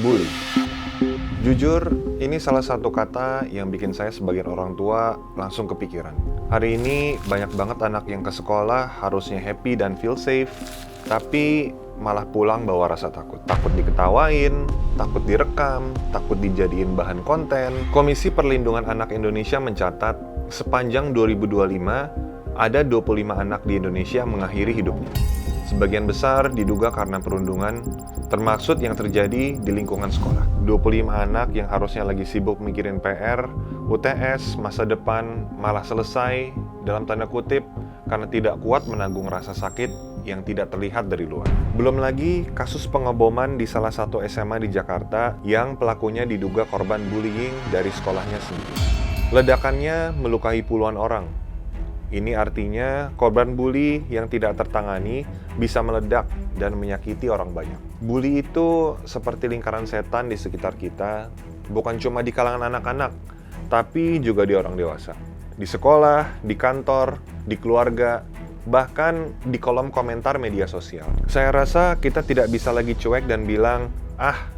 Bully. Jujur, ini salah satu kata yang bikin saya sebagai orang tua langsung kepikiran. Hari ini banyak banget anak yang ke sekolah harusnya happy dan feel safe, tapi malah pulang bawa rasa takut. Takut diketawain, takut direkam, takut dijadiin bahan konten. Komisi Perlindungan Anak Indonesia mencatat, sepanjang 2025, ada 25 anak di Indonesia mengakhiri hidupnya. Sebagian besar diduga karena perundungan, termasuk yang terjadi di lingkungan sekolah. 25 anak yang harusnya lagi sibuk mikirin PR, UTS, masa depan, malah selesai, dalam tanda kutip, karena tidak kuat menanggung rasa sakit yang tidak terlihat dari luar. Belum lagi kasus pengeboman di salah satu SMA di Jakarta yang pelakunya diduga korban bullying dari sekolahnya sendiri. Ledakannya melukai puluhan orang. Ini artinya korban bully yang tidak tertangani bisa meledak dan menyakiti orang banyak. Bully itu seperti lingkaran setan di sekitar kita, bukan cuma di kalangan anak-anak, tapi juga di orang dewasa. Di sekolah, di kantor, di keluarga, bahkan di kolom komentar media sosial. Saya rasa kita tidak bisa lagi cuek dan bilang,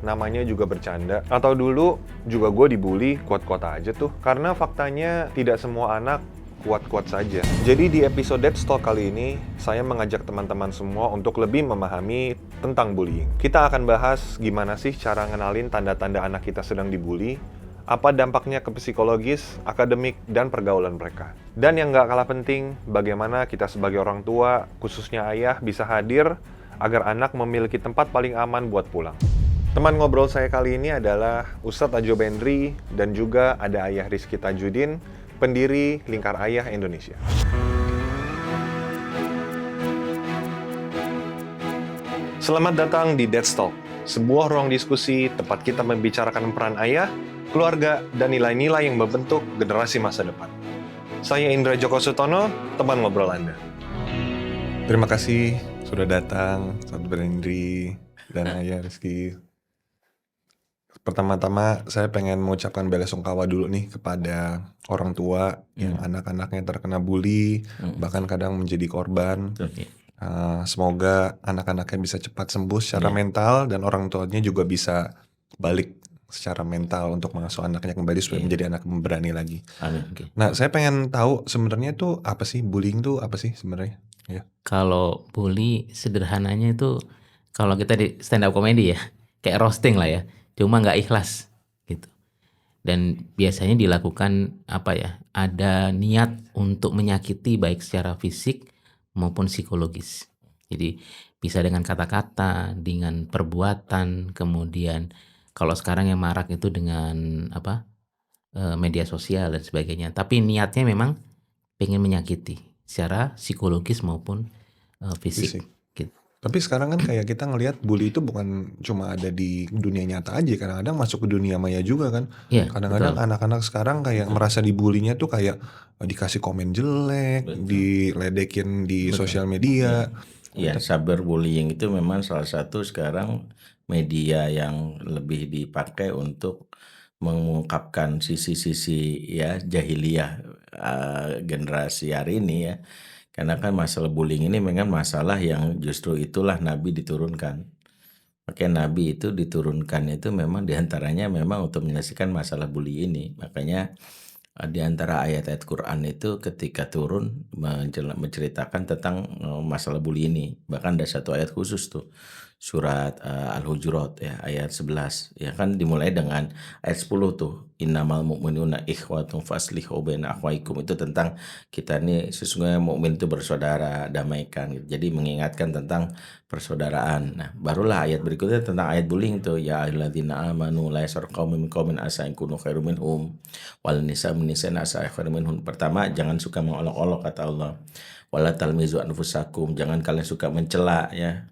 namanya juga bercanda. Atau dulu juga gue dibully, kuat-kuat aja tuh. Karena faktanya tidak semua anak kuat-kuat saja. Jadi di episode Dead Talk kali ini, saya mengajak teman-teman semua untuk lebih memahami tentang bullying. Kita akan bahas gimana sih cara ngenalin tanda-tanda anak kita sedang dibully, apa dampaknya ke psikologis, akademik, dan pergaulan mereka. Dan yang gak kalah penting, bagaimana kita sebagai orang tua, khususnya ayah, bisa hadir agar anak memiliki tempat paling aman buat pulang. Teman ngobrol saya kali ini adalah Ustadz Ajo Bendri dan juga ada Ayah Rizky Tajudin, pendiri Lingkar Ayah Indonesia. Selamat datang di Dead Talk, sebuah ruang diskusi tempat kita membicarakan peran ayah, keluarga, dan nilai-nilai yang membentuk generasi masa depan. Saya Indra Joko Sutono, teman ngobrol Anda. Terima kasih sudah datang, Ustadz Bendri dan Ayah Rizky. Pertama-tama saya pengen mengucapkan belasungkawa dulu nih kepada orang tua yang anak-anaknya terkena bully, bahkan kadang menjadi korban. Semoga anak-anaknya bisa cepat sembuh secara mental dan orang tuanya juga bisa balik secara mental untuk mengasuh anaknya kembali supaya menjadi anak berani lagi. Amin. Nah, saya pengen tahu sebenarnya tuh apa sih bullying tuh apa sih sebenarnya? Ya. Kalau bully sederhananya itu kalau kita di stand up comedy ya, kayak roasting lah ya, cuma nggak ikhlas gitu. Dan biasanya dilakukan ada niat untuk menyakiti baik secara fisik maupun psikologis. Jadi bisa dengan kata-kata, dengan perbuatan, kemudian kalau sekarang yang marak itu dengan media sosial dan sebagainya. Tapi niatnya memang pengen menyakiti secara psikologis maupun fisik. Gitu. Tapi sekarang kan kayak kita ngelihat bully itu bukan cuma ada di dunia nyata aja, kadang-kadang masuk ke dunia maya juga kan. Iya, Kadang-kadang betul. anak-anak sekarang kayak merasa dibulinya tuh kayak dikasih komen jelek, diledekin di sosial media. Iya, cyberbullying itu memang salah satu sekarang media yang lebih dipakai untuk mengungkapkan sisi-sisi ya jahiliyah generasi hari ini ya. Karena kan masalah bullying ini memang masalah yang justru itulah Nabi diturunkan. Makanya Nabi itu diturunkan itu memang diantaranya memang untuk menyelesaikan masalah bully ini. Makanya di antara ayat-ayat Quran itu ketika turun menceritakan tentang masalah bully ini. Bahkan ada satu ayat khusus tuh, surat Al-Hujurat ya, ayat 11. Ya kan dimulai dengan ayat 10 tuh, innamal mu'minuna ikhwatun faslihu baina akhwaikum. Itu tentang kita nih sesungguhnya mukmin itu bersaudara, damaikan gitu. Jadi mengingatkan tentang persaudaraan. Nah, barulah ayat berikutnya tentang ayat bullying tuh, ya ayyuhalladzina amanu la yaskhar qaumun min qaumin asa an yakunu khairum minhum wal nisa min nisain asa khairum minhum. Pertama, jangan suka mengolok-olok kata Allah. Wala talmizu anfusakum, jangan kalian suka mencela ya.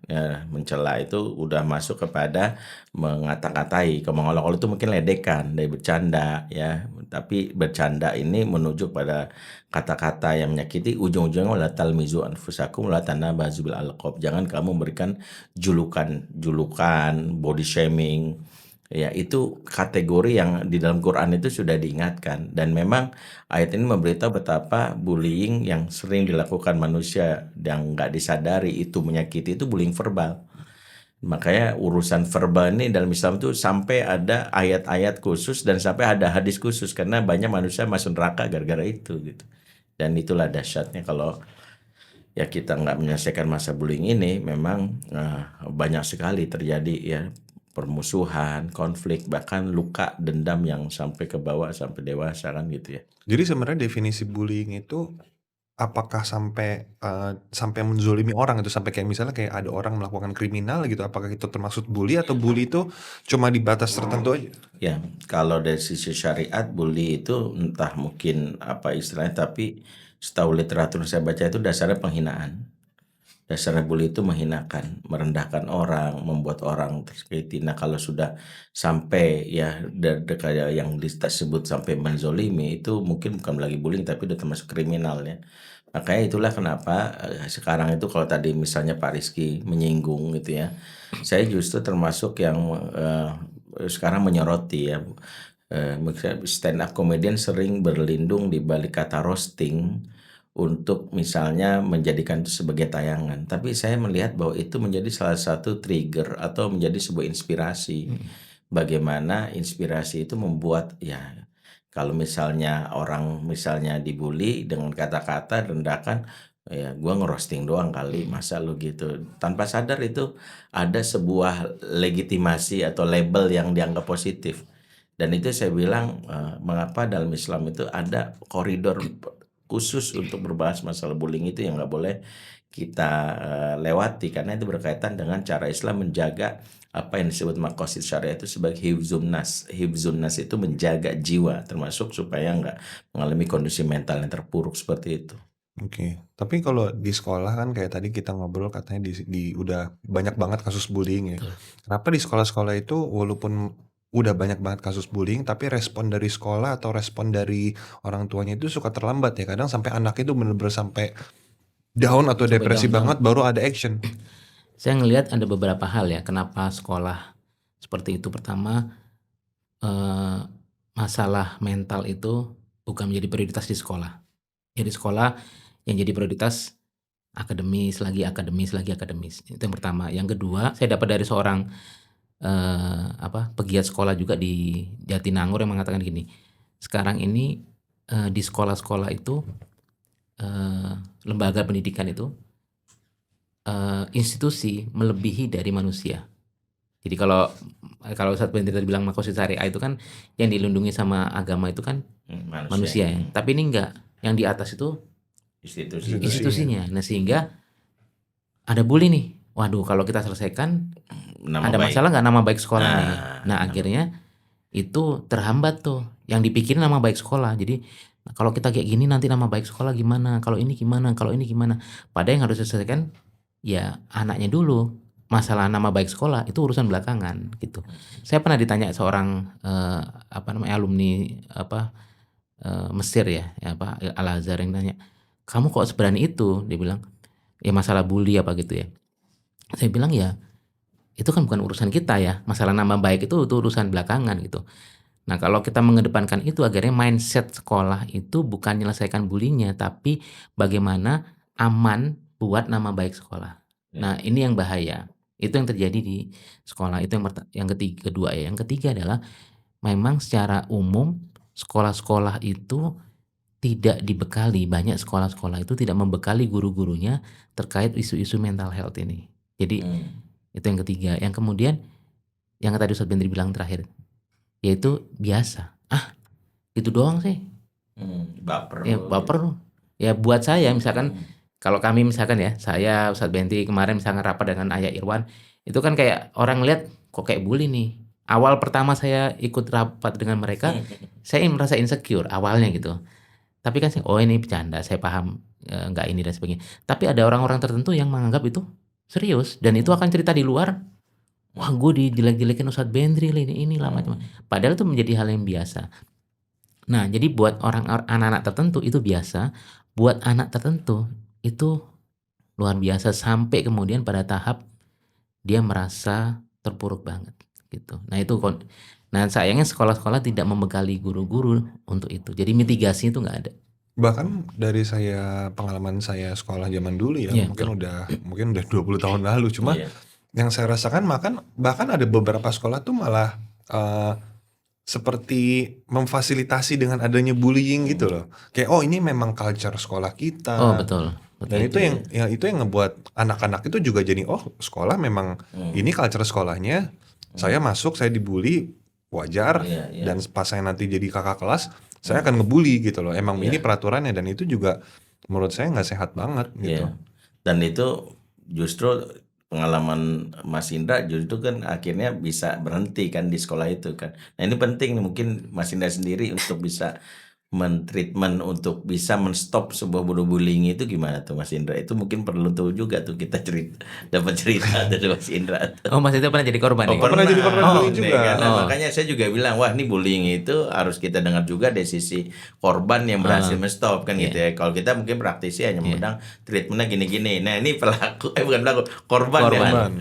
Mencela itu udah masuk kepada mengata-katai. Kalau mengolok-olok itu mungkin ledekan, dari bercanda ya. Tapi bercanda ini menuju pada kata-kata yang menyakiti, ujung-ujungnya wala talmizu anfusakum wala tanabazu bil alqab. Jangan kamu memberikan julukan, body shaming. Ya, itu kategori yang di dalam Quran itu sudah diingatkan, dan memang ayat ini memberitahu betapa bullying yang sering dilakukan manusia yang nggak disadari itu menyakiti itu bullying verbal. Makanya urusan verbal ini dalam Islam tuh sampai ada ayat-ayat khusus dan sampai ada hadis khusus karena banyak manusia masuk neraka gara-gara itu gitu. Dan itulah dahsyatnya kalau ya kita nggak menyelesaikan masa bullying ini, memang banyak sekali terjadi ya permusuhan, konflik, bahkan luka dendam yang sampai ke bawah sampai dewasa kan gitu ya. Jadi sebenarnya definisi bullying itu apakah sampai sampai menzolimi orang itu, sampai kayak misalnya kayak ada orang melakukan kriminal gitu, apakah itu termasuk bully atau bully itu cuma di batas tertentu aja? Ya, kalau dari sisi syariat bully itu entah mungkin apa istilahnya, tapi setahu literatur yang saya baca itu dasarnya penghinaan. Dasarnya bully itu menghinakan, merendahkan orang, membuat orang tersakiti. Nah, kalau sudah sampai ya kayak yang disebut sampai menzolimi, itu mungkin bukan lagi bullying tapi udah termasuk kriminal ya. Makanya itulah kenapa sekarang itu kalau tadi misalnya Pak Rizky menyinggung gitu ya, saya justru termasuk yang sekarang menyoroti ya. Stand up comedian sering berlindung di balik kata roasting untuk misalnya menjadikan itu sebagai tayangan. Tapi saya melihat bahwa itu menjadi salah satu trigger atau menjadi sebuah inspirasi. Bagaimana inspirasi itu membuat ya kalau misalnya orang misalnya dibully dengan kata-kata rendahkan, ya gua ngerosting doang kali, masa lu gitu. Tanpa sadar itu ada sebuah legitimasi atau label yang dianggap positif. Dan itu saya bilang mengapa dalam Islam itu ada koridor khusus untuk berbahas masalah bullying itu yang nggak boleh kita lewati karena itu berkaitan dengan cara Islam menjaga apa yang disebut maqasid syariah itu sebagai hifzun nas. Hifzun nas itu menjaga jiwa termasuk supaya nggak mengalami kondisi mental yang terpuruk seperti itu. Oke, tapi kalau di sekolah kan kayak tadi kita ngobrol katanya udah banyak banget kasus bullying ya. Betul. Kenapa di sekolah-sekolah itu walaupun udah banyak banget kasus bullying, tapi respon dari sekolah atau respon dari orang tuanya itu suka terlambat ya. Kadang sampai anak itu bener-bener sampai down atau Sampai depresi down banget baru ada action. Saya ngelihat ada beberapa hal ya kenapa sekolah seperti itu. Pertama, masalah mental itu bukan menjadi prioritas di sekolah. Jadi sekolah yang jadi prioritas akademis lagi akademis lagi akademis. Itu yang pertama. Yang kedua, saya dapat dari seorang pegiat sekolah juga di Jatinangor yang mengatakan gini, sekarang ini di sekolah-sekolah itu lembaga pendidikan itu institusi melebihi dari manusia. Jadi kalau Ustadz Bentri tadi bilang maqasid syariah itu kan yang dilindungi sama agama itu kan manusia ya. Tapi ini enggak, yang di atas itu institusinya. Nah sehingga ada bully nih. Waduh kalau kita selesaikan ada masalah nggak nama baik sekolah nih. Nah akhirnya itu terhambat tuh. Yang dipikirin nama baik sekolah. Jadi kalau kita kayak gini nanti nama baik sekolah gimana? Kalau ini gimana? Kalau ini gimana? Padahal yang harus diselesaikan ya anaknya dulu. Masalah nama baik sekolah itu urusan belakangan gitu. Saya pernah ditanya seorang alumni Mesir ya Al-Azhar yang tanya, kamu kok seberani itu? Dia bilang ya masalah bully apa gitu ya. Saya bilang ya itu kan bukan urusan kita ya, masalah nama baik itu urusan belakangan gitu. Nah kalau kita mengedepankan itu akhirnya mindset sekolah itu bukan menyelesaikan bullyingnya, tapi bagaimana aman buat nama baik sekolah. Nah ini yang bahaya, itu yang terjadi di sekolah. Itu yang kedua ya. Yang ketiga adalah memang secara umum sekolah-sekolah itu tidak dibekali, banyak sekolah-sekolah itu tidak membekali guru-gurunya terkait isu-isu mental health ini. Jadi itu yang ketiga. Yang kemudian yang tadi Ustadz Bentri bilang terakhir, yaitu biasa. Itu doang sih. Baper. Ya baper loh. Ya buat saya misalkan kalau kami misalkan ya, saya Ustadz Bentri kemarin misalkan rapat dengan Ayah Irwan, itu kan kayak orang lihat kok kayak bully nih. Awal pertama saya ikut rapat dengan mereka, saya merasa insecure awalnya gitu. Tapi kan oh ini bercanda, saya paham nggak ini dan sebagainya. Tapi ada orang-orang tertentu yang menganggap itu serius dan itu akan cerita di luar. Wah gue dijelek-jelekin Ustadz Bentri ini lah macam. Padahal itu menjadi hal yang biasa. Nah jadi buat anak-anak tertentu itu biasa, buat anak tertentu itu luar biasa sampai kemudian pada tahap dia merasa terpuruk banget gitu. Nah itu nah sayangnya sekolah-sekolah tidak membekali guru-guru untuk itu. Jadi mitigasi itu nggak ada. Bahkan dari pengalaman saya sekolah zaman dulu ya, Iya, mungkin udah 20 tahun lalu, cuma yang saya rasakan bahkan ada beberapa sekolah tuh malah seperti memfasilitasi dengan adanya bullying gitu loh. Kayak ini memang culture sekolah Oh kita. betul, Dan betul. itu yang ngebuat anak-anak itu juga jadi sekolah memang ini culture sekolahnya. Saya masuk, saya dibully, wajar. Iya, iya. Dan pas saya nanti jadi kakak kelas, saya akan ngebully gitu loh. Emang ini peraturannya, dan itu juga menurut saya nggak sehat banget gitu. Iya. Dan itu justru pengalaman Mas Indra justru kan akhirnya bisa berhenti kan di sekolah itu kan. Nah ini penting nih, mungkin Mas Indra sendiri untuk bisa mentreatment, untuk bisa menstop sebuah bullying itu gimana tuh Mas Indra? Itu mungkin perlu tahu juga tuh, kita dapat cerita dari Mas Indra tuh. Oh Mas itu pernah jadi korban Oh ya? pernah jadi korban bullying nih juga. kan. Nah, makanya saya juga bilang, wah ini bullying itu harus kita dengar juga dari sisi korban yang berhasil menstop kan gitu ya. Kalau kita mungkin praktisi hanya memandang treatmentnya gini-gini. Nah ini pelaku, bukan pelaku, korban. Korban.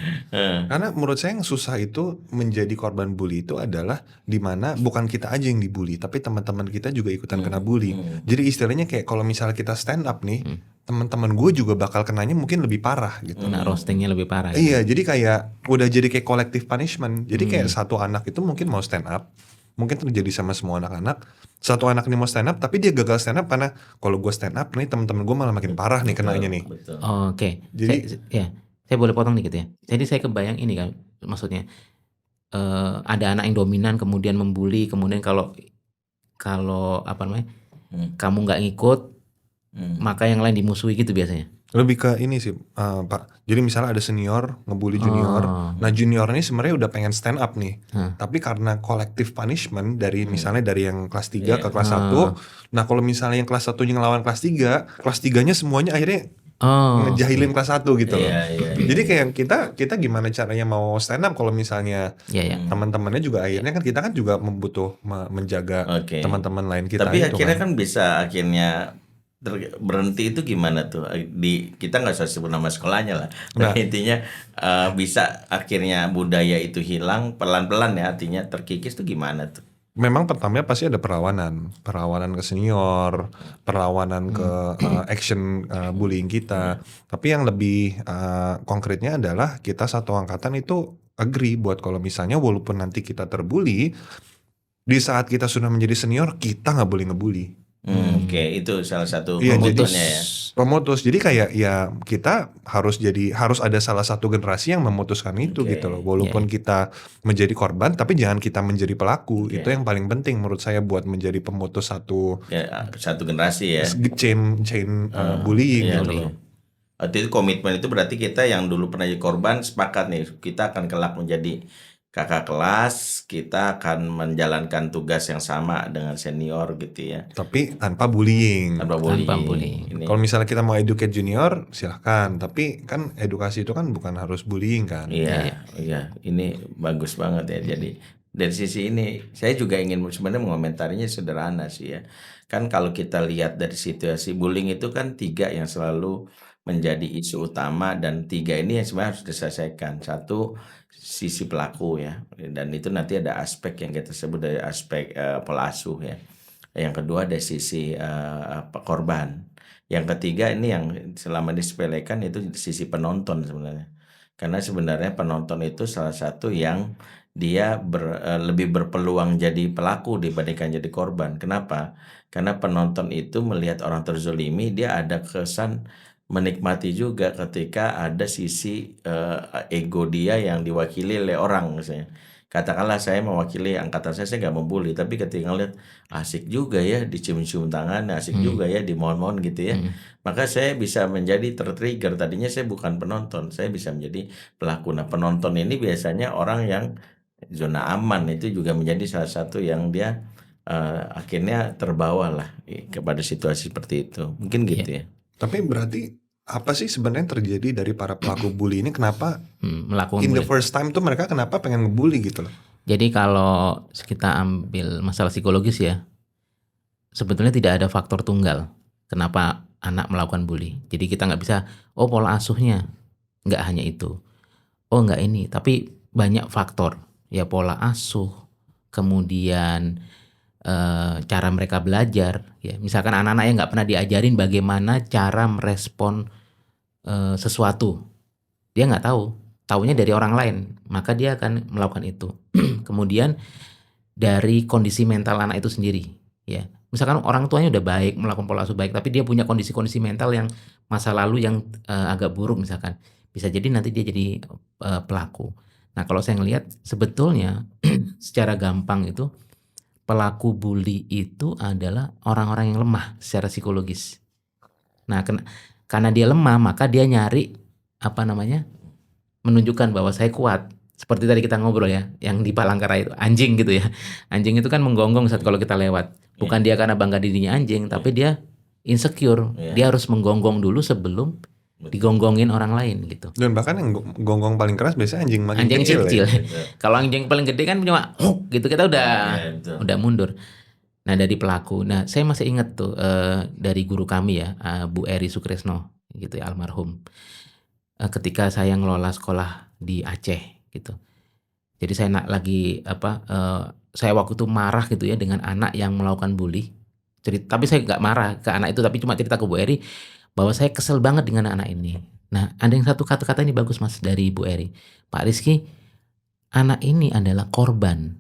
Karena menurut saya yang susah itu menjadi korban bully itu adalah dimana bukan kita aja yang dibully, tapi teman-teman kita juga ikutan kena bully. Jadi istilahnya kayak kalau misalnya kita stand up nih, teman-teman gue juga bakal kenanya mungkin lebih parah gitu. Kena roastingnya lebih parah. Iya, jadi kayak udah jadi kayak collective punishment. Jadi kayak satu anak itu mungkin mau stand up, mungkin terjadi sama semua anak-anak. Satu anak ini mau stand up, tapi dia gagal stand up karena kalau gue stand up nih teman-teman gue malah makin parah nih kenanya nih. Betul. Oh, oke. Jadi- Saya boleh potong dikit ya. Jadi saya kebayang ini kan, maksudnya ada anak yang dominan kemudian membuli, kemudian kalau apa namanya, kamu nggak ngikut, maka yang lain dimusuhi gitu biasanya. Lebih ke ini sih Pak. Jadi misalnya ada senior ngebully junior. Nah junior ini sebenarnya udah pengen stand up nih. Tapi karena collective punishment dari misalnya dari yang kelas 3 ke kelas 1. Nah kalau misalnya yang kelas 1 ngelawan kelas 3, kelas 3-nya semuanya akhirnya ngejahilin kelas 1 gitu loh. Iya. Jadi kayak kita gimana caranya mau stand up kalau misalnya teman-temannya juga akhirnya kan kita kan juga menjaga Oke. teman-teman lain kita Tapi itu akhirnya kan. kan bisa akhirnya berhenti itu gimana tuh? Kita nggak usah sebut nama sekolahnya lah. Tapi intinya bisa akhirnya budaya itu hilang pelan-pelan ya, artinya terkikis tuh gimana tuh? Memang pertamanya pasti ada perlawanan ke senior, perlawanan ke action bullying kita. Tapi yang lebih konkretnya adalah kita satu angkatan itu agree buat kalau misalnya walaupun nanti kita terbully, di saat kita sudah menjadi senior kita nggak boleh ngebully. Oke, itu salah satu Iya, jadi komitmennya ya. pemutus. Jadi kayak ya kita harus ada salah satu generasi yang memutuskan itu gitu loh. Walaupun kita menjadi korban, tapi jangan kita menjadi pelaku. Itu yang paling penting menurut saya buat menjadi pemutus satu Generasi ya. chain bullying Iya, gitu betul. loh. Artinya itu komitmen itu berarti kita yang dulu pernah jadi korban sepakat nih, kita akan kelak menjadi kakak kelas, kita akan menjalankan tugas yang sama dengan senior gitu ya. Tapi tanpa bullying. Tanpa Tanpa bullying. bullying. Ini. Kalau misalnya kita mau educate junior, silahkan. Tapi kan edukasi itu kan bukan harus bullying kan. Iya. Ini bagus banget ya. Jadi dari sisi ini, saya juga ingin sebenarnya mengomentarinya sederhana sih ya. Kan kalau kita lihat dari situasi bullying itu kan 3 yang selalu menjadi isu utama, dan 3 ini yang sebenarnya harus diselesaikan. Satu, sisi pelaku ya, dan itu nanti ada aspek yang kita sebut dari aspek pelasuh ya. Yang kedua ada sisi korban. Yang ketiga ini yang selama disepelekan itu sisi penonton sebenarnya. Karena sebenarnya penonton itu salah satu yang dia lebih berpeluang jadi pelaku dibandingkan jadi korban. Kenapa? Karena penonton itu melihat orang terzolimi, dia ada kesan menikmati juga ketika ada sisi ego dia yang diwakili oleh orang misalnya. Katakanlah saya mewakili angkatan saya nggak membuli, tapi ketika ngeliat asik juga ya dicium-cium tangan, asik juga ya dimohon-mohon gitu ya, maka saya bisa menjadi tertrigger. Tadinya saya bukan penonton, saya bisa menjadi pelaku. Nah penonton ini biasanya orang yang zona aman, itu juga menjadi salah satu yang dia akhirnya terbawa lah kepada situasi seperti itu. Mungkin gitu ya. Tapi berarti apa sih sebenarnya yang terjadi dari para pelaku bully ini? Kenapa melakukan in the bullying. first time tuh mereka kenapa pengen ngebully gitu loh? Jadi kalau kita ambil masalah psikologis ya, sebetulnya tidak ada faktor tunggal kenapa anak melakukan bully. Jadi kita nggak bisa, pola asuhnya, nggak hanya itu. Nggak ini, tapi banyak faktor. Ya pola asuh, kemudian cara mereka belajar. Ya, misalkan anak-anak yang nggak pernah diajarin bagaimana cara merespon sesuatu, dia nggak tahu taunya dari orang lain, maka dia akan melakukan itu. Kemudian dari kondisi mental anak itu sendiri, ya. Misalkan orang tuanya udah baik, melakukan pola asuh baik, tapi dia punya kondisi-kondisi mental yang masa lalu yang agak buruk misalkan, bisa jadi nanti dia jadi pelaku. Nah, kalau saya ngelihat sebetulnya secara gampang itu pelaku bully itu adalah orang-orang yang lemah secara psikologis. Nah, karena dia lemah, maka dia nyari apa namanya? Menunjukkan bahwa saya kuat. Seperti tadi kita ngobrol ya, yang di Palangkaraya itu anjing gitu ya. Anjing itu kan menggonggong saat kalau kita lewat. Bukan dia karena bangga dirinya anjing, tapi dia insecure. Dia harus menggonggong dulu sebelum digonggongin orang lain gitu. Dan bahkan yang gonggong paling keras biasanya anjing makin Anjing kecil kecil. ya. Kalau anjing paling gede kan cuma gitu, kita udah mundur. Nah, dari pelaku. Nah, saya masih ingat tuh dari guru kami ya, Bu Eri Sukresno gitu ya, almarhum. Ketika saya ngelola sekolah di Aceh gitu. Jadi saya saya waktu itu marah gitu ya dengan anak yang melakukan bully. Tapi saya nggak marah ke anak itu, tapi cuma cerita ke Bu Eri bahwa saya kesel banget dengan anak ini. Nah, ada yang satu kata-kata ini bagus Mas dari Bu Eri. Pak Rizky, anak ini adalah korban.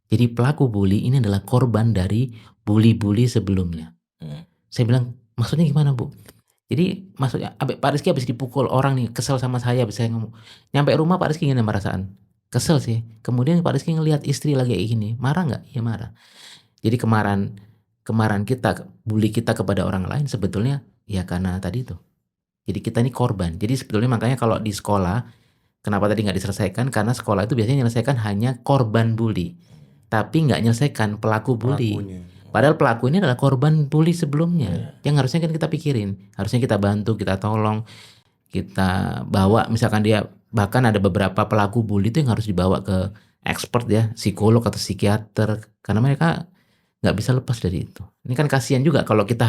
Jadi pelaku bully ini adalah korban dari bully-bully sebelumnya. Saya bilang, maksudnya gimana Bu? Jadi maksudnya Pak Rizky habis dipukul orang nih, kesel sama saya, habis saya ngomong. Nyampe rumah Pak Rizky gimana perasaan? Kesel sih. Kemudian Pak Rizky ngelihat istri lagi kayak gini, marah nggak? Ya marah. Jadi kemarahan kita, bully kita kepada orang lain sebetulnya ya karena tadi itu. Jadi kita ini korban. Jadi sebetulnya makanya kalau di sekolah, kenapa tadi nggak diselesaikan? Karena sekolah itu biasanya menyelesaikan hanya korban bully, tapi nggak menyelesaikan pelaku bully. Pelakunya. Padahal pelaku ini adalah korban bully sebelumnya. Yang harusnya kan kita pikirin, harusnya kita bantu, kita tolong, kita bawa. Misalkan dia, bahkan ada beberapa pelaku bully itu yang harus dibawa ke expert ya, psikolog atau psikiater, karena mereka nggak bisa lepas dari itu. Ini kan kasihan juga kalau kita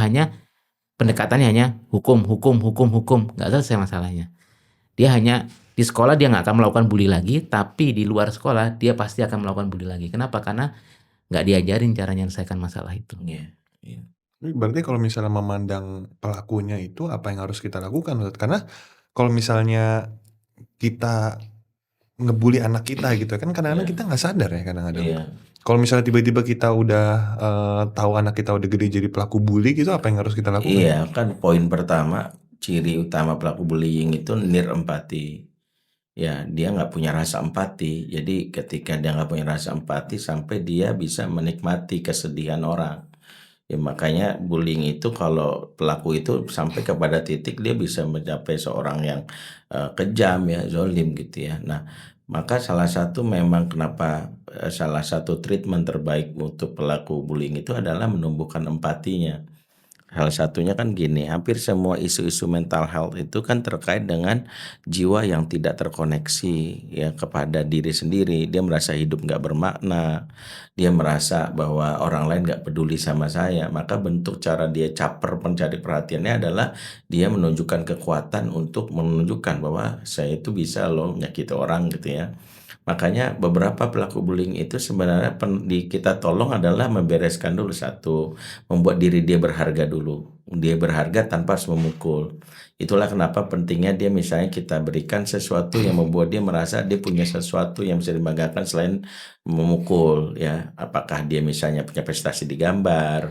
pendekatannya hanya hukum, nggak selesai masalahnya. Dia hanya di sekolah dia nggak akan melakukan bully lagi, tapi di luar sekolah dia pasti akan melakukan bully lagi. Kenapa? Karena nggak diajarin cara menyelesaikan masalah itu. Berarti kalau misalnya memandang pelakunya itu apa yang harus kita lakukan? Karena kalau misalnya kita ngebully anak kita gitu kan kadang-kadang kita nggak sadar ya kadang-kadang. Kalau misalnya tiba-tiba kita udah tahu anak kita udah gede jadi pelaku bully gitu, apa yang harus kita lakukan? Iya, kan poin pertama, ciri utama pelaku bullying itu nir empati. Ya, dia nggak punya rasa empati. Jadi ketika dia nggak punya rasa empati sampai dia bisa menikmati kesedihan orang. Ya makanya bullying itu kalau pelaku itu sampai kepada titik dia bisa mencapai seorang yang kejam ya, zolim gitu ya. Nah, maka salah satu memang kenapa salah satu treatment terbaik untuk pelaku bullying itu adalah menumbuhkan empatinya. Hal satunya kan gini, hampir semua isu-isu mental health itu kan terkait dengan jiwa yang tidak terkoneksi ya kepada diri sendiri. Dia merasa hidup nggak bermakna, dia merasa bahwa orang lain nggak peduli sama saya. Maka bentuk cara dia caper mencari perhatiannya adalah dia menunjukkan kekuatan untuk menunjukkan bahwa saya itu bisa loh menyakiti orang gitu ya. Makanya beberapa pelaku bullying itu sebenarnya kita tolong adalah membereskan dulu satu, membuat diri dia berharga dulu. Dia berharga tanpa harus memukul. Itulah kenapa pentingnya dia misalnya kita berikan sesuatu yang membuat dia merasa dia punya sesuatu yang bisa dibanggakan selain memukul ya. Apakah dia misalnya punya prestasi di gambar,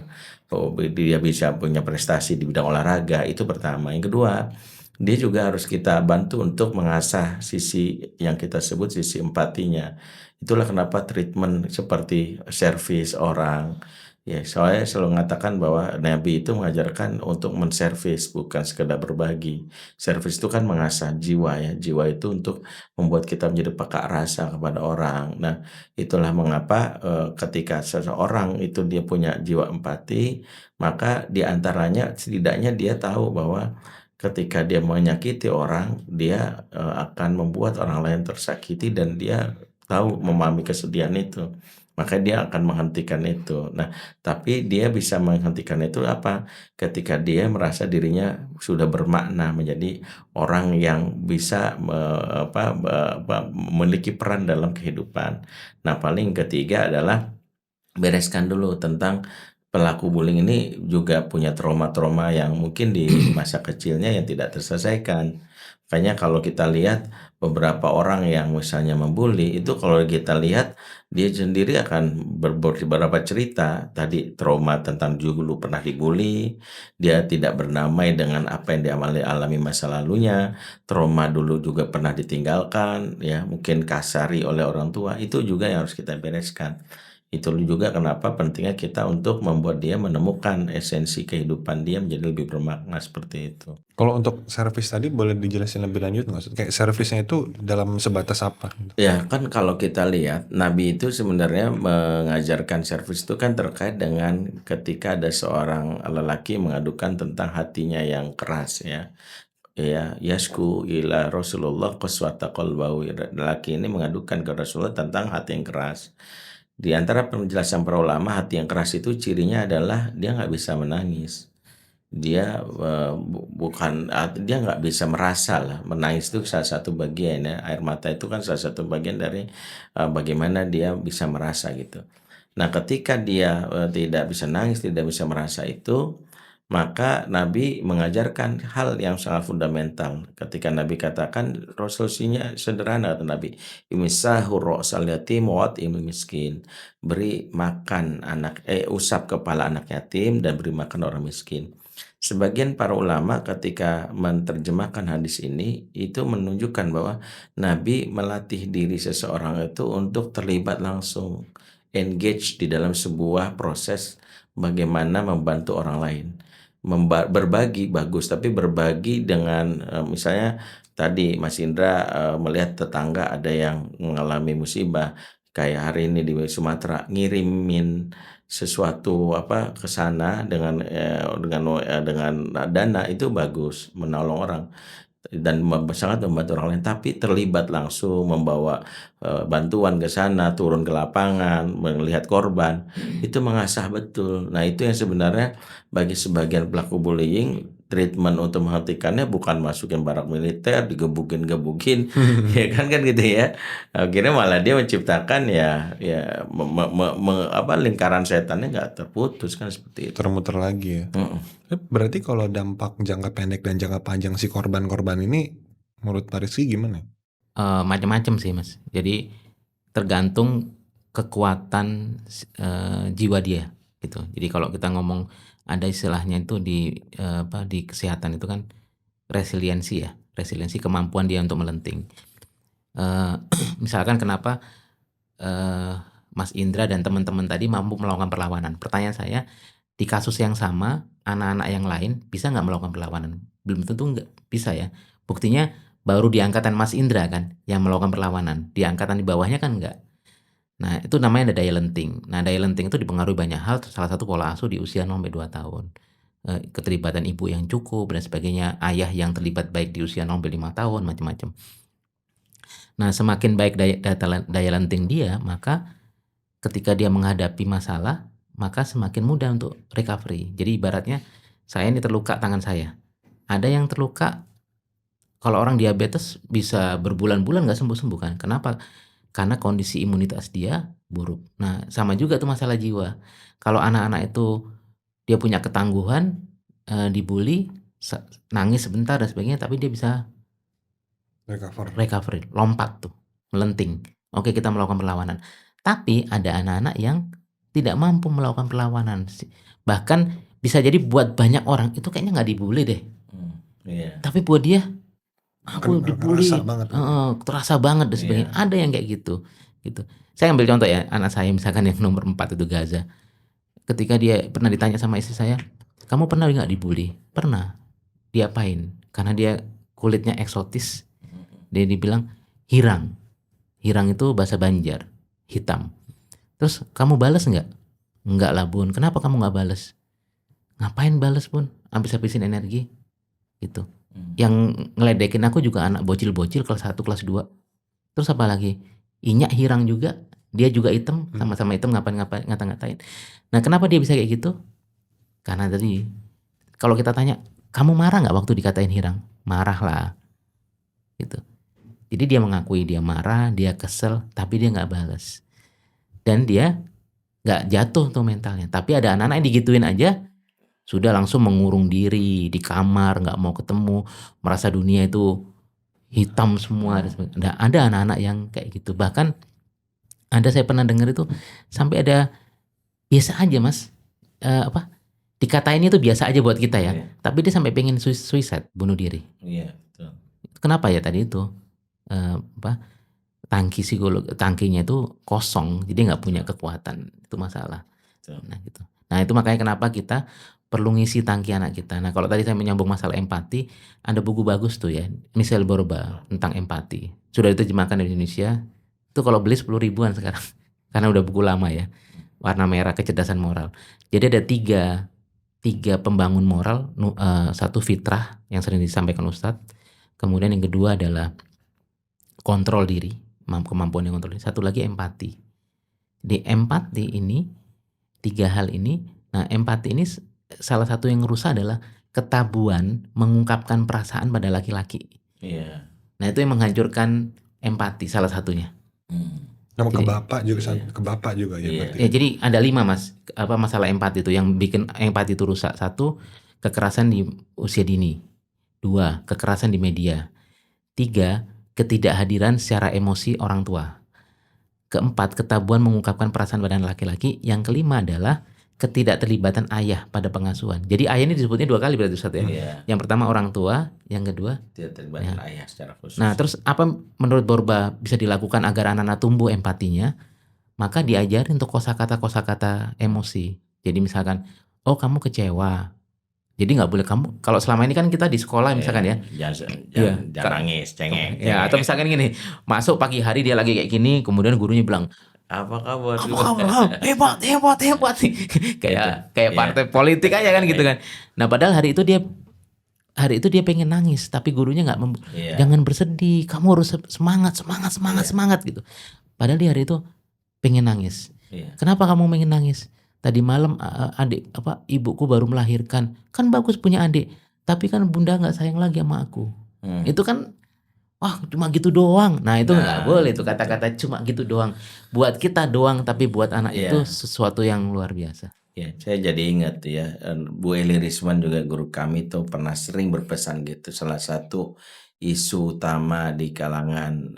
dia bisa punya prestasi di bidang olahraga, itu pertama. Yang kedua, dia juga harus kita bantu untuk mengasah sisi yang kita sebut sisi empatinya. Itulah kenapa treatment seperti servis orang. Ya, saya selalu mengatakan bahwa Nabi itu mengajarkan untuk menservis, bukan sekedar berbagi. Servis itu kan mengasah jiwa ya. Jiwa itu untuk membuat kita menjadi peka rasa kepada orang. Nah, itulah mengapa ketika seseorang itu dia punya jiwa empati, maka diantaranya setidaknya dia tahu bahwa ketika dia menyakiti orang, dia akan membuat orang lain tersakiti dan dia tahu memahami kesedihan itu. Maka dia akan menghentikan itu. Nah, tapi dia bisa menghentikan itu apa? Ketika dia merasa dirinya sudah bermakna menjadi orang yang bisa memiliki peran dalam kehidupan. Nah, paling ketiga adalah bereskan dulu tentang pelaku bullying ini juga punya trauma-trauma yang mungkin di masa kecilnya yang tidak terselesaikan. Makanya kalau kita lihat beberapa orang yang misalnya membuli, itu kalau kita lihat dia sendiri akan beberapa cerita tadi trauma tentang dulu pernah dibully, dia tidak berdamai dengan apa yang alami masa lalunya, trauma dulu juga pernah ditinggalkan, ya mungkin kasari oleh orang tua, itu juga yang harus kita bereskan. Itu juga kenapa pentingnya kita untuk membuat dia menemukan esensi kehidupan dia menjadi lebih bermakna seperti itu. Kalau untuk servis tadi boleh dijelasin lebih lanjut nggak? Kayak servisnya itu dalam sebatas apa? Ya kan kalau kita lihat Nabi itu sebenarnya mengajarkan servis itu kan terkait dengan ketika ada seorang lelaki mengadukan tentang hatinya yang keras ya. Ya, yasku ila Rasulullah qaswata qalbahu. Lelaki ini mengadukan ke Rasulullah tentang hati yang keras. Di antara penjelasan para ulama, hati yang keras itu cirinya adalah dia nggak bisa menangis. Dia bukan dia nggak bisa merasa lah. Menangis itu salah satu bagian ya. Air mata itu kan salah satu bagian dari bagaimana dia bisa merasa gitu. Nah, ketika dia tidak bisa nangis, tidak bisa merasa itu, maka Nabi mengajarkan hal yang sangat fundamental. Ketika Nabi katakan resolusinya sederhana, kata Nabi, "Imisahu ra'sal yatim wa at'imul miskin." Beri makan usap kepala anak yatim dan beri makan orang miskin. Sebagian para ulama ketika menerjemahkan hadis ini itu menunjukkan bahwa Nabi melatih diri seseorang itu untuk terlibat langsung, engage di dalam sebuah proses bagaimana membantu orang lain. Berbagi bagus, tapi berbagi dengan misalnya tadi Mas Indra melihat tetangga ada yang mengalami musibah kayak hari ini di Sumatera, ngirimin sesuatu ke sana dengan dana itu bagus, menolong orang dan sangat membantu orang lain, tapi terlibat langsung membawa bantuan ke sana, turun ke lapangan, melihat korban, itu mengasah betul. Nah, itu yang sebenarnya bagi sebagian pelaku bullying, treatment untuk menghentikannya bukan masukin barak militer, digebukin, ya kan gitu ya. Akhirnya malah dia menciptakan ya lingkaran setannya nggak terputus kan seperti itu. Termuter lagi ya. Berarti kalau dampak jangka pendek dan jangka panjang si korban-korban ini menurut Pak Rizky gimana? Macam-macam sih Mas. Jadi tergantung kekuatan jiwa dia gitu. Jadi kalau kita ngomong ada istilahnya itu di kesehatan itu kan resiliensi ya. Resiliensi kemampuan dia untuk melenting. Misalkan kenapa Mas Indra dan teman-teman tadi mampu melakukan perlawanan. Pertanyaan saya, di kasus yang sama anak-anak yang lain bisa nggak melakukan perlawanan? Belum tentu nggak bisa ya. Buktinya baru di angkatan Mas Indra kan yang melakukan perlawanan. Di angkatan di bawahnya kan nggak. Nah, itu namanya ada daya lenting. Nah, daya lenting itu dipengaruhi banyak hal, salah satu pola asuh di usia 0-2 tahun. Keterlibatan ibu yang cukup dan sebagainya, ayah yang terlibat baik di usia 0-5 tahun, macam-macam. Nah, semakin baik daya lenting dia, maka ketika dia menghadapi masalah, maka semakin mudah untuk recovery. Jadi ibaratnya saya ini terluka tangan saya. Ada yang terluka, kalau orang diabetes bisa berbulan-bulan nggak sembuh-sembuh kan. Kenapa? Karena kondisi imunitas dia buruk. Nah, sama juga tuh masalah jiwa. Kalau anak-anak itu dia punya ketangguhan, dibully, nangis sebentar dan sebagainya, tapi dia bisa recovery, lompat tuh, melenting. Oke, kita melakukan perlawanan. Tapi ada anak-anak yang tidak mampu melakukan perlawanan. Bahkan bisa jadi buat banyak orang itu kayaknya nggak dibully deh. Tapi buat dia aku dibully, terasa banget dan sebagainya. Ada yang kayak gitu. Saya ambil contoh ya, anak saya misalkan yang nomor 4 itu Gaza. Ketika dia pernah ditanya sama istri saya, kamu pernah nggak dibully? Pernah. Diapain? Karena dia kulitnya eksotis. Dia dibilang hirang. Hirang itu bahasa Banjar, hitam. Terus kamu balas nggak? Nggak lah bun. Kenapa kamu nggak balas? Ngapain balas bun? Habis-habisin energi. Gitu. Yang ngeledekin aku juga anak bocil-bocil kelas 1, kelas 2. Terus apa lagi? Inyak hirang juga. Dia juga hitam, sama-sama hitam, ngapain ngata-ngatain. Nah, kenapa dia bisa kayak gitu? Karena tadi kalau kita tanya, kamu marah nggak waktu dikatain hirang? Marah lah. Gitu. Jadi dia mengakui dia marah, dia kesel, tapi dia nggak balas. Dan dia nggak jatuh tuh mentalnya. Tapi ada anak-anak yang digituin aja, sudah langsung mengurung diri di kamar, nggak mau ketemu, merasa dunia itu hitam semua. Nah, ada anak-anak yang kayak gitu. Bahkan saya pernah dengar itu sampai ada biasa aja mas, dikatain itu biasa aja buat kita ya. Iya. Tapi dia sampai pengen suicide, bunuh diri. Iya, betul. Kenapa ya tadi itu? Tangkinya itu kosong, jadi nggak punya kekuatan, itu masalah. Betul. Nah gitu. Nah itu makanya kenapa kita perlu ngisi tangki anak kita. Nah kalau tadi saya menyambung masalah empati, ada buku bagus tuh ya, Michelle Borba tentang empati. Sudah diterjemahkan di Indonesia. Itu kalau beli 10 ribuan sekarang, karena udah buku lama ya. Warna merah, kecerdasan moral. Jadi ada tiga pembangun moral. Satu fitrah yang sering disampaikan Ustadz. Kemudian yang kedua adalah kontrol diri, kemampuan yang kontrol diri. Satu lagi empati. Di empati ini, 3 hal ini. Nah empati ini salah satu yang rusak adalah ketabuhan mengungkapkan perasaan pada laki-laki. Iya. Nah itu yang menghancurkan empati salah satunya. Sama ke Jadi- bapak juga, Iya. ke bapak juga ya Iya. berarti. Ya jadi ada 5 mas, masalah empati itu yang bikin empati itu rusak. 1, kekerasan di usia dini. 2, kekerasan di media. 3, ketidakhadiran secara emosi orang tua. 4, ketabuhan mengungkapkan perasaan pada laki-laki. Yang 5 adalah ketidakterlibatan ayah pada pengasuhan. Jadi ayah ini disebutnya 2 kali berarti Ustadz ya. Iya. Yang pertama orang tua, yang kedua. Tidak terlibat ayah secara khusus. Nah terus apa menurut Borba bisa dilakukan agar anak-anak tumbuh empatinya? Maka diajarin untuk kosakata emosi. Jadi misalkan, oh kamu kecewa. Jadi nggak boleh kamu, kalau selama ini kan kita di sekolah misalkan ya. Jangan nangis, cengeng. Ya atau misalkan gini, masuk pagi hari dia lagi kayak gini, kemudian gurunya bilang, Apa kabar? hebat. kayak Iya. partai politik aja kan gitu kan. Nah padahal hari itu dia pengen nangis, tapi gurunya nggak Iya. jangan bersedih, kamu harus semangat gitu. Padahal di hari itu pengen nangis. Iya. Kenapa kamu pengen nangis? Tadi malam ibuku baru melahirkan. Kan bagus punya adik, tapi kan bunda nggak sayang lagi sama aku. Itu kan cuma gitu doang. Nah itu nggak boleh tuh kata-kata cuma gitu doang. Buat kita doang, tapi buat anak Iya. itu sesuatu yang luar biasa. Ya, saya jadi ingat ya, Bu Eli Risman juga guru kami tuh pernah sering berpesan gitu. Salah satu isu utama di kalangan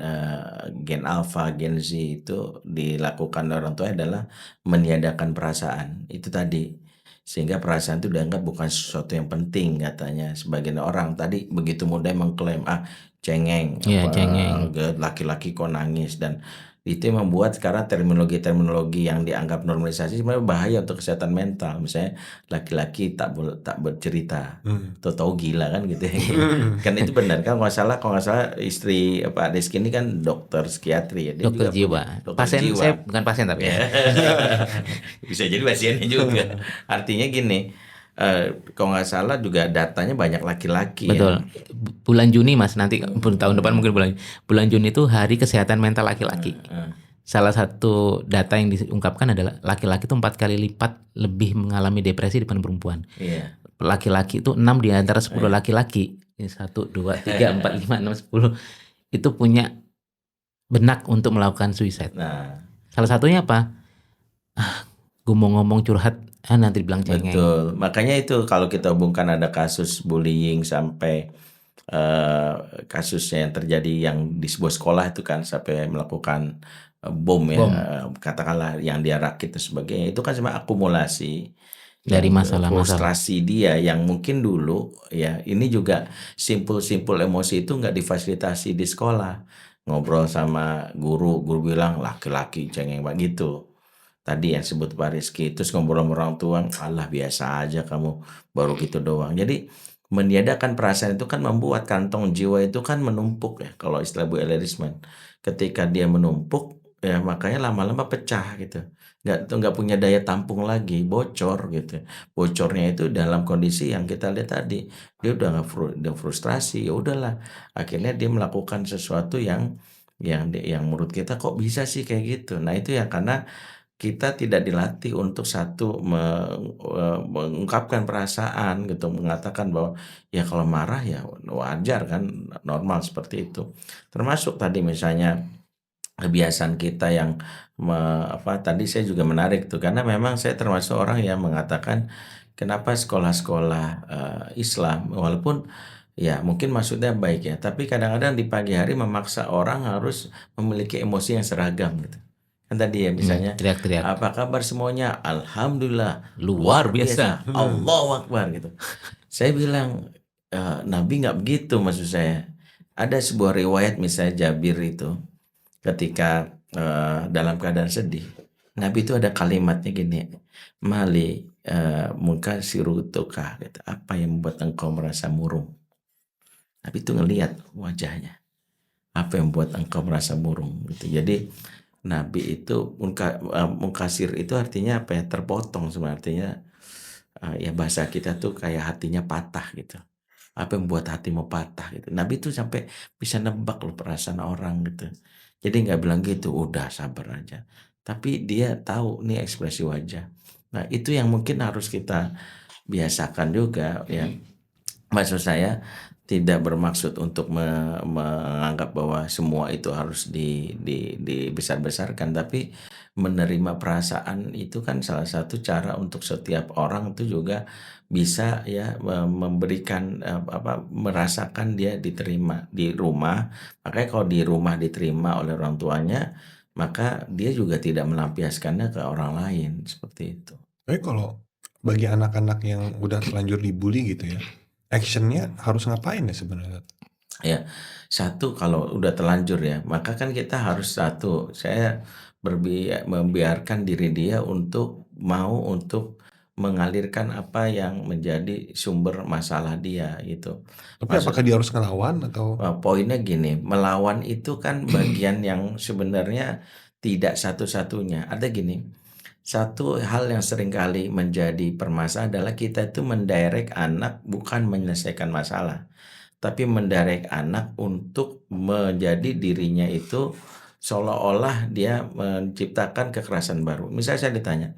Gen Alpha, Gen Z itu dilakukan oleh orang tua adalah meniadakan perasaan. Itu tadi. Sehingga perasaan itu dianggap bukan sesuatu yang penting katanya. Sebagian orang tadi begitu mudah mengklaim, cengeng, Iya, cengeng. laki-laki kok nangis, dan itu yang membuat sekarang terminologi yang dianggap normalisasi sebenarnya bahaya untuk kesehatan mental. Misalnya laki-laki tak bercerita, tahu gila kan gitu ya. Kan itu benar kan, kalau nggak salah istri Pak Deski ini kan dokter psikiatri ya. Dia Dokter juga jiwa. dokter Pasien jiwa. saya bukan pasien tapi ya. Bisa jadi pasiennya juga. Artinya gini, kalau nggak salah juga datanya banyak laki-laki. Betul. Bulan Juni mas, nanti tahun depan mungkin bulan Juni itu hari kesehatan mental laki-laki. Salah satu data yang diungkapkan adalah laki-laki itu 4 kali lipat lebih mengalami depresi dibanding perempuan. Iya. Laki-laki itu 6 di antara 10 laki-laki. Ini 1, 2, 3, 4, 5, 6, 10 itu punya benak untuk melakukan suicide. Nah, Salah satunya apa? Gue mau ngomong curhat, nanti dibilang cengeng. betul. Makanya itu kalau kita hubungkan ada kasus bullying sampai kasusnya yang terjadi yang di sebuah sekolah itu kan sampai melakukan bom ya, katakanlah yang dia rakit dan sebagainya, itu kan cuma akumulasi Dari dan masalah-masalah. frustrasi dia yang mungkin dulu ya, ini juga simpul-simpul emosi itu nggak difasilitasi di sekolah. Ngobrol sama guru bilang laki-laki cengeng begitu. Tadi yang sebut Pak Rizky, terus ngobrol sama orang tua, alah biasa aja kamu, baru gitu doang. Jadi meniadakan perasaan itu kan membuat kantong jiwa itu kan menumpuk ya, kalau istilah Bu Eli Risman. Ketika dia menumpuk ya, makanya lama-lama pecah gitu. Nggak punya daya tampung lagi, bocor gitu. Bocornya itu dalam kondisi yang kita lihat tadi, dia udah frustrasi, ya udahlah. Akhirnya dia melakukan sesuatu yang menurut kita kok bisa sih kayak gitu. Nah itu ya karena kita tidak dilatih untuk mengungkapkan perasaan gitu, mengatakan bahwa ya kalau marah ya wajar kan, normal seperti itu. Termasuk tadi misalnya kebiasaan kita yang tadi saya juga menarik tuh, karena memang saya termasuk orang yang mengatakan kenapa sekolah-sekolah Islam walaupun Ya mungkin maksudnya baik ya, tapi kadang-kadang di pagi hari memaksa orang harus memiliki emosi yang seragam gitu. Kan tadi ya misalnya, Teriak-teriak. "Apa kabar semuanya? Alhamdulillah, Luar luar biasa. biasa, Allahu Akbar," gitu. Saya bilang, Nabi nggak begitu maksud saya. Ada sebuah riwayat misalnya Jabir itu ketika, dalam keadaan sedih, Nabi itu ada kalimatnya gini, "Mali, munkasirutuka," gitu, "Apa yang membuat engkau merasa murung?" Nabi itu ngelihat wajahnya, "Apa yang membuat engkau merasa murung?" Gitu. Jadi Nabi itu mungkasir itu artinya apa ya, terpotong sebenarnya, artinya, ya bahasa kita tuh kayak hatinya patah gitu. Apa yang membuat hatimu patah gitu. Nabi itu sampai bisa nebak loh perasaan orang gitu. Jadi nggak bilang gitu, "Udah sabar aja." Tapi dia tahu nih ekspresi wajah. Nah itu yang mungkin harus kita biasakan juga ya. Maksud saya tidak bermaksud untuk menganggap bahwa semua itu harus dibesar-besarkan, tapi menerima perasaan itu kan salah satu cara untuk setiap orang itu juga bisa ya memberikan, merasakan dia diterima di rumah. Makanya kalau di rumah diterima oleh orang tuanya, maka dia juga tidak melampiaskannya ke orang lain, seperti itu. Tapi kalau bagi anak-anak yang udah terlanjur dibully gitu ya, actionnya harus ngapain ya sebenarnya? Ya, satu kalau udah terlanjur ya, maka kan kita harus satu, saya membiarkan diri dia untuk mengalirkan apa yang menjadi sumber masalah dia gitu. Tapi Maksud apakah dia harus ngelawan atau poinnya gini, melawan itu kan bagian yang sebenarnya tidak satu-satunya. Ada gini, satu hal yang seringkali menjadi permasalahan adalah kita itu mendirect anak bukan menyelesaikan masalah. Tapi mendirect anak untuk menjadi dirinya itu seolah-olah dia menciptakan kekerasan baru. Misalnya saya ditanya,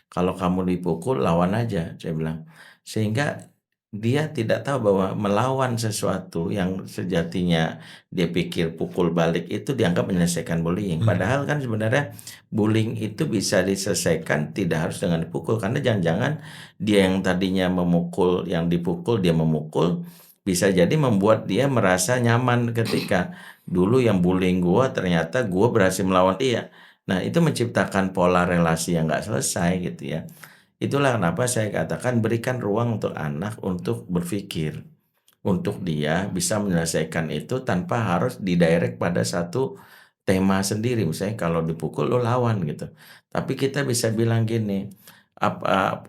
"Kalau kamu dipukul lawan aja," saya bilang. Sehingga dia tidak tahu bahwa melawan sesuatu yang sejatinya dia pikir pukul balik itu dianggap menyelesaikan bullying. Padahal kan sebenarnya bullying itu bisa diselesaikan tidak harus dengan dipukul. Karena jangan-jangan dia yang tadinya memukul, yang dipukul dia memukul, bisa jadi membuat dia merasa nyaman ketika dulu yang bullying gua ternyata gua berhasil melawan dia. Nah, itu menciptakan pola relasi yang nggak selesai gitu ya. Itulah kenapa saya katakan berikan ruang untuk anak untuk berpikir. Untuk dia bisa menyelesaikan itu tanpa harus didirect pada satu tema sendiri. Misalnya kalau dipukul lo lawan gitu. Tapi kita bisa bilang gini,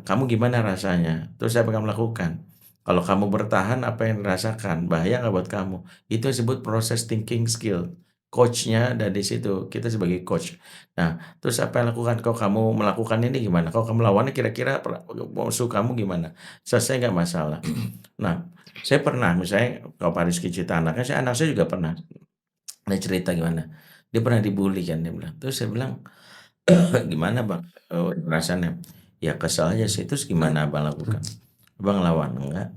"Kamu gimana rasanya? Terus apa kamu lakukan? Kalau kamu bertahan apa yang dirasakan? Bahaya nggak buat kamu?" Itu disebut proses thinking skill. Coach-nya ada di situ, kita sebagai coach. Nah, terus apa yang lakukan? Kalau kamu melakukan ini gimana? Kalau kamu lawannya kira-kira musuh kamu gimana? Selesai nggak masalah? Nah, saya pernah misalnya kalau Pak Rizky cerita anaknya, anak saya juga pernah. Dia cerita gimana, dia pernah dibully kan dia bilang. Terus saya bilang, "Gimana Bang, perasaannya?" "Ya kesel aja sih." "Terus gimana Abang lakukan?" "Abang lawan." "Enggak,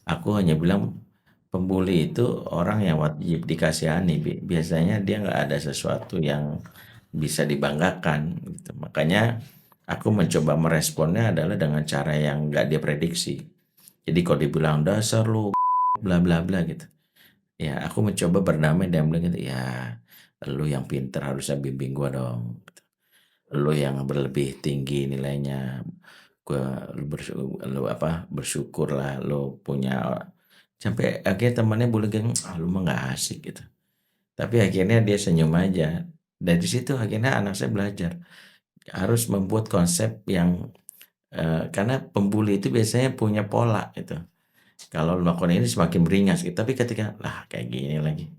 aku hanya bilang pembuli itu orang yang wajib dikasihani, biasanya dia nggak ada sesuatu yang bisa dibanggakan," gitu. Makanya aku mencoba meresponnya adalah dengan cara yang nggak dia prediksi. Jadi kalau dibilang, "Dasar lu bla bla bla," gitu. Ya aku mencoba berdamai dan bilang gitu, "Ya lu yang pinter harusnya bimbing gua dong. Lu yang berlebih tinggi nilainya, lu apa, bersyukurlah lu punya." Sampai akhirnya temannya bullying kan, "Ah lu mah nggak asik," gitu. Tapi akhirnya dia senyum aja. Dari situ akhirnya anak saya belajar, harus membuat konsep yang, karena pembuli itu biasanya punya pola gitu. Kalau melakukan ini semakin beringas gitu, tapi ketika, "Lah kayak gini lagi,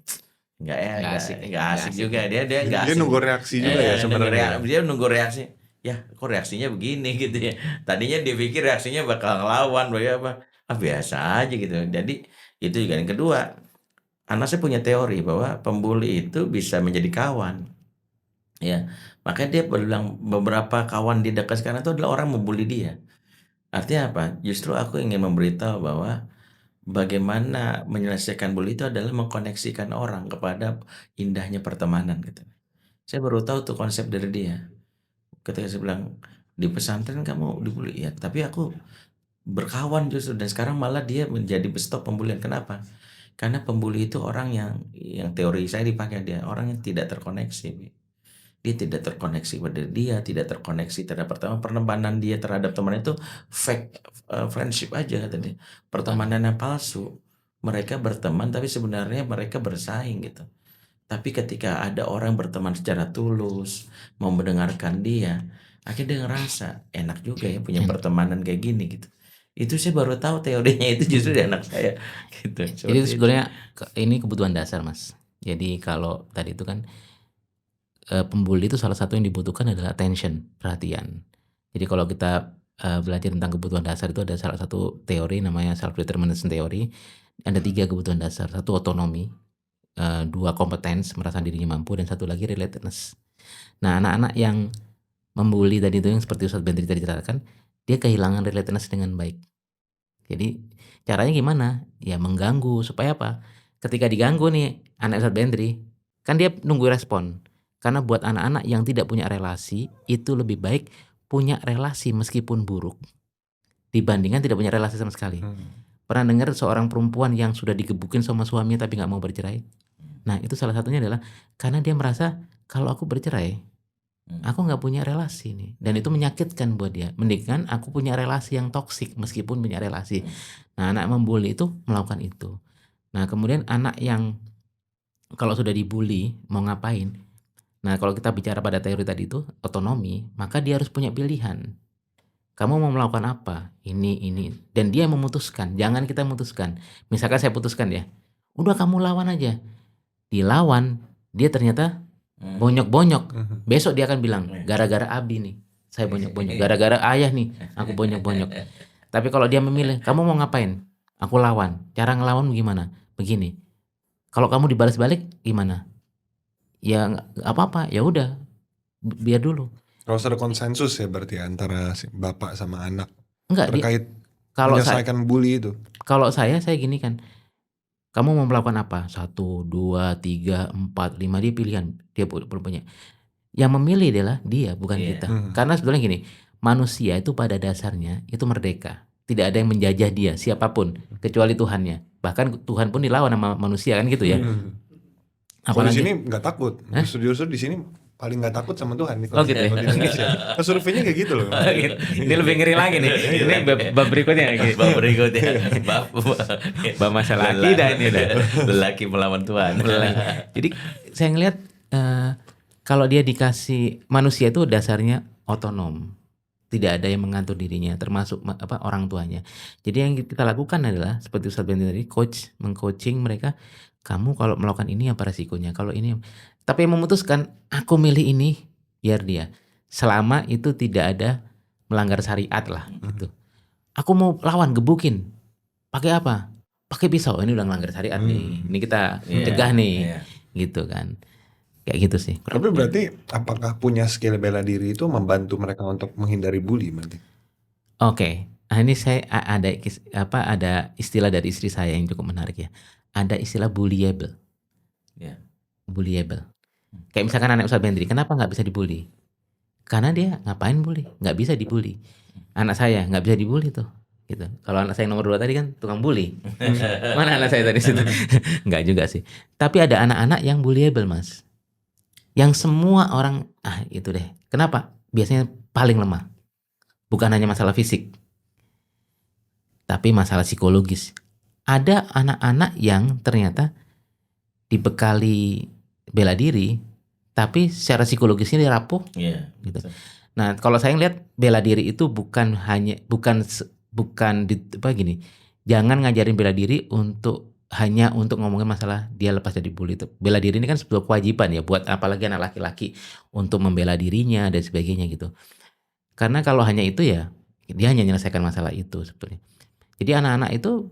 Nggak asik ya, nggak nggak asik asik juga," ya. dia nggak dia asik. nunggu reaksi juga ya sebenarnya ya? Dia nunggu reaksi, "Yah kok reaksinya begini?" Gitu ya. Tadinya dia pikir reaksinya bakal ngelawan, apa, biasa aja gitu. Jadi itu juga. Yang kedua, anak saya punya teori bahwa pembuli itu bisa menjadi kawan, ya. Makanya dia bilang beberapa kawan di dekat sekarang itu adalah orang membuli dia. Artinya apa? Justru aku ingin memberitahu bahwa bagaimana menyelesaikan bully itu adalah mengkoneksikan orang kepada indahnya pertemanan gitu. Saya baru tahu tuh konsep dari dia. Ketika saya bilang, "Di pesantren kamu dibully?" "Ya, tapi aku berkawan justru, dan sekarang malah dia menjadi stop pembulian. Kenapa? Karena pembuli itu orang yang teori saya dipakai, dia orang yang tidak terkoneksi. Dia tidak terkoneksi pada dia, tidak terkoneksi terhadap pertemanan dia terhadap teman itu fake friendship aja kata dia. Pertemanan yang palsu. Mereka berteman tapi sebenarnya mereka bersaing gitu. Tapi ketika ada orang berteman secara tulus, mau mendengarkan dia, akhirnya dia ngerasa enak juga ya punya pertemanan kayak gini gitu. Itu saya baru tahu teorinya itu justru di anak saya gitu. Jadi Seperti itu. sebenarnya ini kebutuhan dasar, Mas. Jadi kalau tadi itu kan pembuli itu salah satu yang dibutuhkan adalah attention, perhatian. Jadi kalau kita belajar tentang kebutuhan dasar itu ada salah satu teori namanya self determination theory. Ada 3 kebutuhan dasar. 1 otonomi, 2 competence, merasa dirinya mampu, dan 1 lagi relatedness. Nah, anak-anak yang membuli tadi itu yang seperti Ustadz Bentri tadi ceritakan, dia kehilangan relatedness dengan baik. Jadi caranya gimana? Ya mengganggu supaya apa? Ketika diganggu nih anak Ustadz Bentri, kan dia nunggu respon. Karena buat anak-anak yang tidak punya relasi, itu lebih baik punya relasi meskipun buruk dibandingkan tidak punya relasi sama sekali. Pernah dengar seorang perempuan yang sudah digebukin sama suaminya tapi nggak mau bercerai? Nah, itu salah satunya adalah karena dia merasa kalau aku bercerai, aku nggak punya relasi nih, dan itu menyakitkan buat dia. Mendingan aku punya relasi yang toksik meskipun punya relasi. Nah, anak membuli itu melakukan itu. Nah, kemudian anak yang kalau sudah dibully mau ngapain? Nah, kalau kita bicara pada teori tadi itu otonomi, maka dia harus punya pilihan. Kamu mau melakukan apa? Ini. Dan dia memutuskan, jangan kita memutuskan. Misalkan saya putuskan ya, udah kamu lawan aja. Dilawan, dia ternyata bonyok-bonyok. Besok dia akan bilang, gara-gara Abi nih, saya bonyok-bonyok. Gara-gara ayah nih, aku bonyok-bonyok. Tapi kalau dia memilih, kamu mau ngapain? Aku lawan. Cara ngelawan gimana? Begini. Kalau kamu dibalas balik, gimana? Ya nggak apa-apa, ya udah, biar dulu. Harus ada konsensus ya berarti antara si bapak sama anak Enggak, terkait kalau menyelesaikan bully itu. kalau saya gini kan, kamu mau melakukan apa? 1, 2, 3, 4, 5, dia pilihan, dia punya. Yang memilih adalah dia, bukan kita. Karena sebetulnya gini, manusia itu pada dasarnya itu merdeka. Tidak ada yang menjajah dia, siapapun, kecuali Tuhannya. Bahkan Tuhan pun dilawan sama manusia kan gitu ya. Kalau di Apalagi sini nggak takut, justru di sini paling nggak takut sama Tuhan nih. Oh gitu ya? Kalau di Indonesia. Nah, surveinya kayak gitu loh. Ini lebih ngeri lagi nih. Ini bab berikutnya. Bab berikutnya Bab masalah akidah ini udah. lelaki melawan Tuhan. Jadi saya ngelihat kalau dia dikasih, manusia itu dasarnya otonom, tidak ada yang mengatur dirinya, termasuk orang tuanya. Jadi yang kita lakukan adalah seperti Ustadz Bentri tadi, mengcoaching mereka. Kamu kalau melakukan ini apa resikonya? Kalau ini, tapi yang memutuskan aku milih ini biar dia. Selama itu tidak ada melanggar syariat lah gitu. Aku mau lawan, gebukin. Pakai apa? Pakai pisau. Ini udah melanggar syariat nih. Ini kita cegah nih. Gitu kan. Kayak gitu sih. Tapi berarti apakah punya skill bela diri itu membantu mereka untuk menghindari bully berarti? Oke. Nah, ini saya ada istilah dari istri saya yang cukup menarik ya. Ada istilah bullyable. Bullyable. Kayak misalkan anak Ustadz Bentri, kenapa nggak bisa dibully? Karena dia ngapain bully? Nggak bisa dibully. Anak saya nggak bisa dibully tuh. Gitu. Kalau anak saya nomor 2 tadi kan tukang bully. Mana anak saya tadi situ? Nggak juga sih. Tapi ada anak-anak yang bullyable, Mas. Yang semua orang, itu deh. Kenapa? Biasanya paling lemah. Bukan hanya masalah fisik, tapi masalah psikologis. Ada anak-anak yang ternyata dibekali bela diri, tapi secara psikologisnya dia rapuh. Gitu. Nah, kalau saya ngeliat bela diri itu bukan gini. Jangan ngajarin bela diri hanya untuk ngomongin masalah dia lepas dari bully itu. Bela diri ini kan sebuah kewajiban ya buat apalagi anak laki-laki untuk membela dirinya dan sebagainya gitu. Karena kalau hanya itu ya dia hanya menyelesaikan masalah itu sebetulnya. Jadi anak-anak itu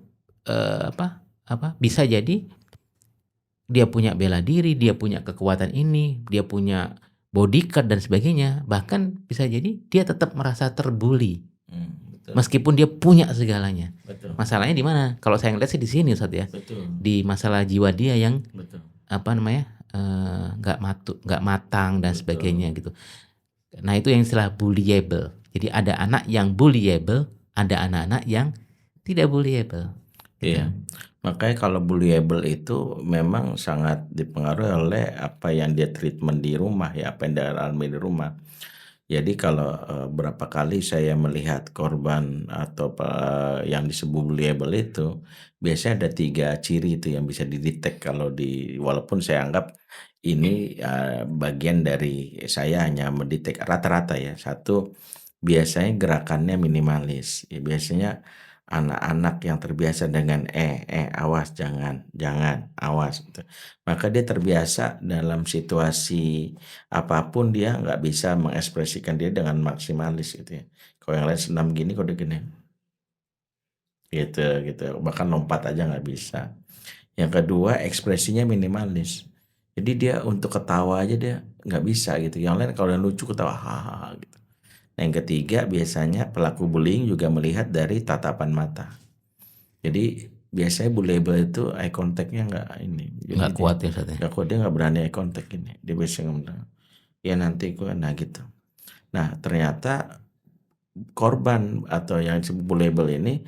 bisa jadi dia punya bela diri, dia punya kekuatan ini, dia punya bodyguard dan sebagainya. Bahkan bisa jadi dia tetap merasa terbully. Meskipun dia punya segalanya. Betul. Masalahnya di mana? Kalau saya ngeliat sih di sini Ustadz ya. Betul. Di masalah jiwa dia yang nggak matang dan sebagainya gitu. Nah, itu yang istilah bullyable. Jadi ada anak yang bullyable, ada anak-anak yang tidak bullyable. Iya. Makanya kalau bullyable itu memang sangat dipengaruhi oleh apa yang dia treatment di rumah ya, apa yang dia alami di rumah. Jadi kalau berapa kali saya melihat korban atau yang disebut bullyable itu, biasanya ada 3 ciri itu yang bisa didetek kalau walaupun saya anggap ini bagian dari saya hanya mendetek rata-rata ya. Satu, biasanya gerakannya minimalis. Ya, biasanya anak-anak yang terbiasa dengan awas jangan, awas gitu. Maka dia terbiasa dalam situasi apapun dia nggak bisa mengekspresikan dia dengan maksimalis gitu ya. Kalau yang lain senam gini, kok dia gini. Gitu, gitu. Bahkan lompat aja nggak bisa. Yang kedua, ekspresinya minimalis. Jadi dia untuk ketawa aja dia nggak bisa gitu. Yang lain kalau yang lucu ketawa hahaha gitu. Nah, yang ketiga biasanya pelaku bullying juga melihat dari tatapan mata. Jadi biasanya bullyable itu eye contact-nya nggak ini. Jadi Nggak kuat ya Ustaz ya. nggak kuat, dia nggak berani eye contact ini. Dia biasanya ngomong, ya nanti gue, nah gitu. Nah ternyata korban atau yang disebut bullyable ini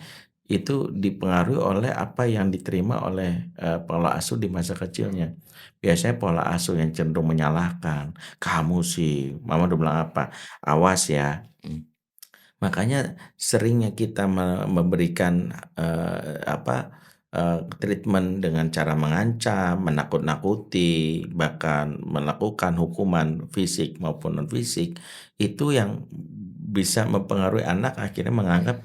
itu dipengaruhi oleh apa yang diterima oleh pola asuh di masa kecilnya. Biasanya pola asuh yang cenderung menyalahkan, kamu sih, mama udah bilang apa, awas ya. Makanya seringnya kita memberikan treatment dengan cara mengancam, menakut-nakuti, bahkan melakukan hukuman fisik maupun non fisik, itu yang bisa mempengaruhi anak akhirnya menganggap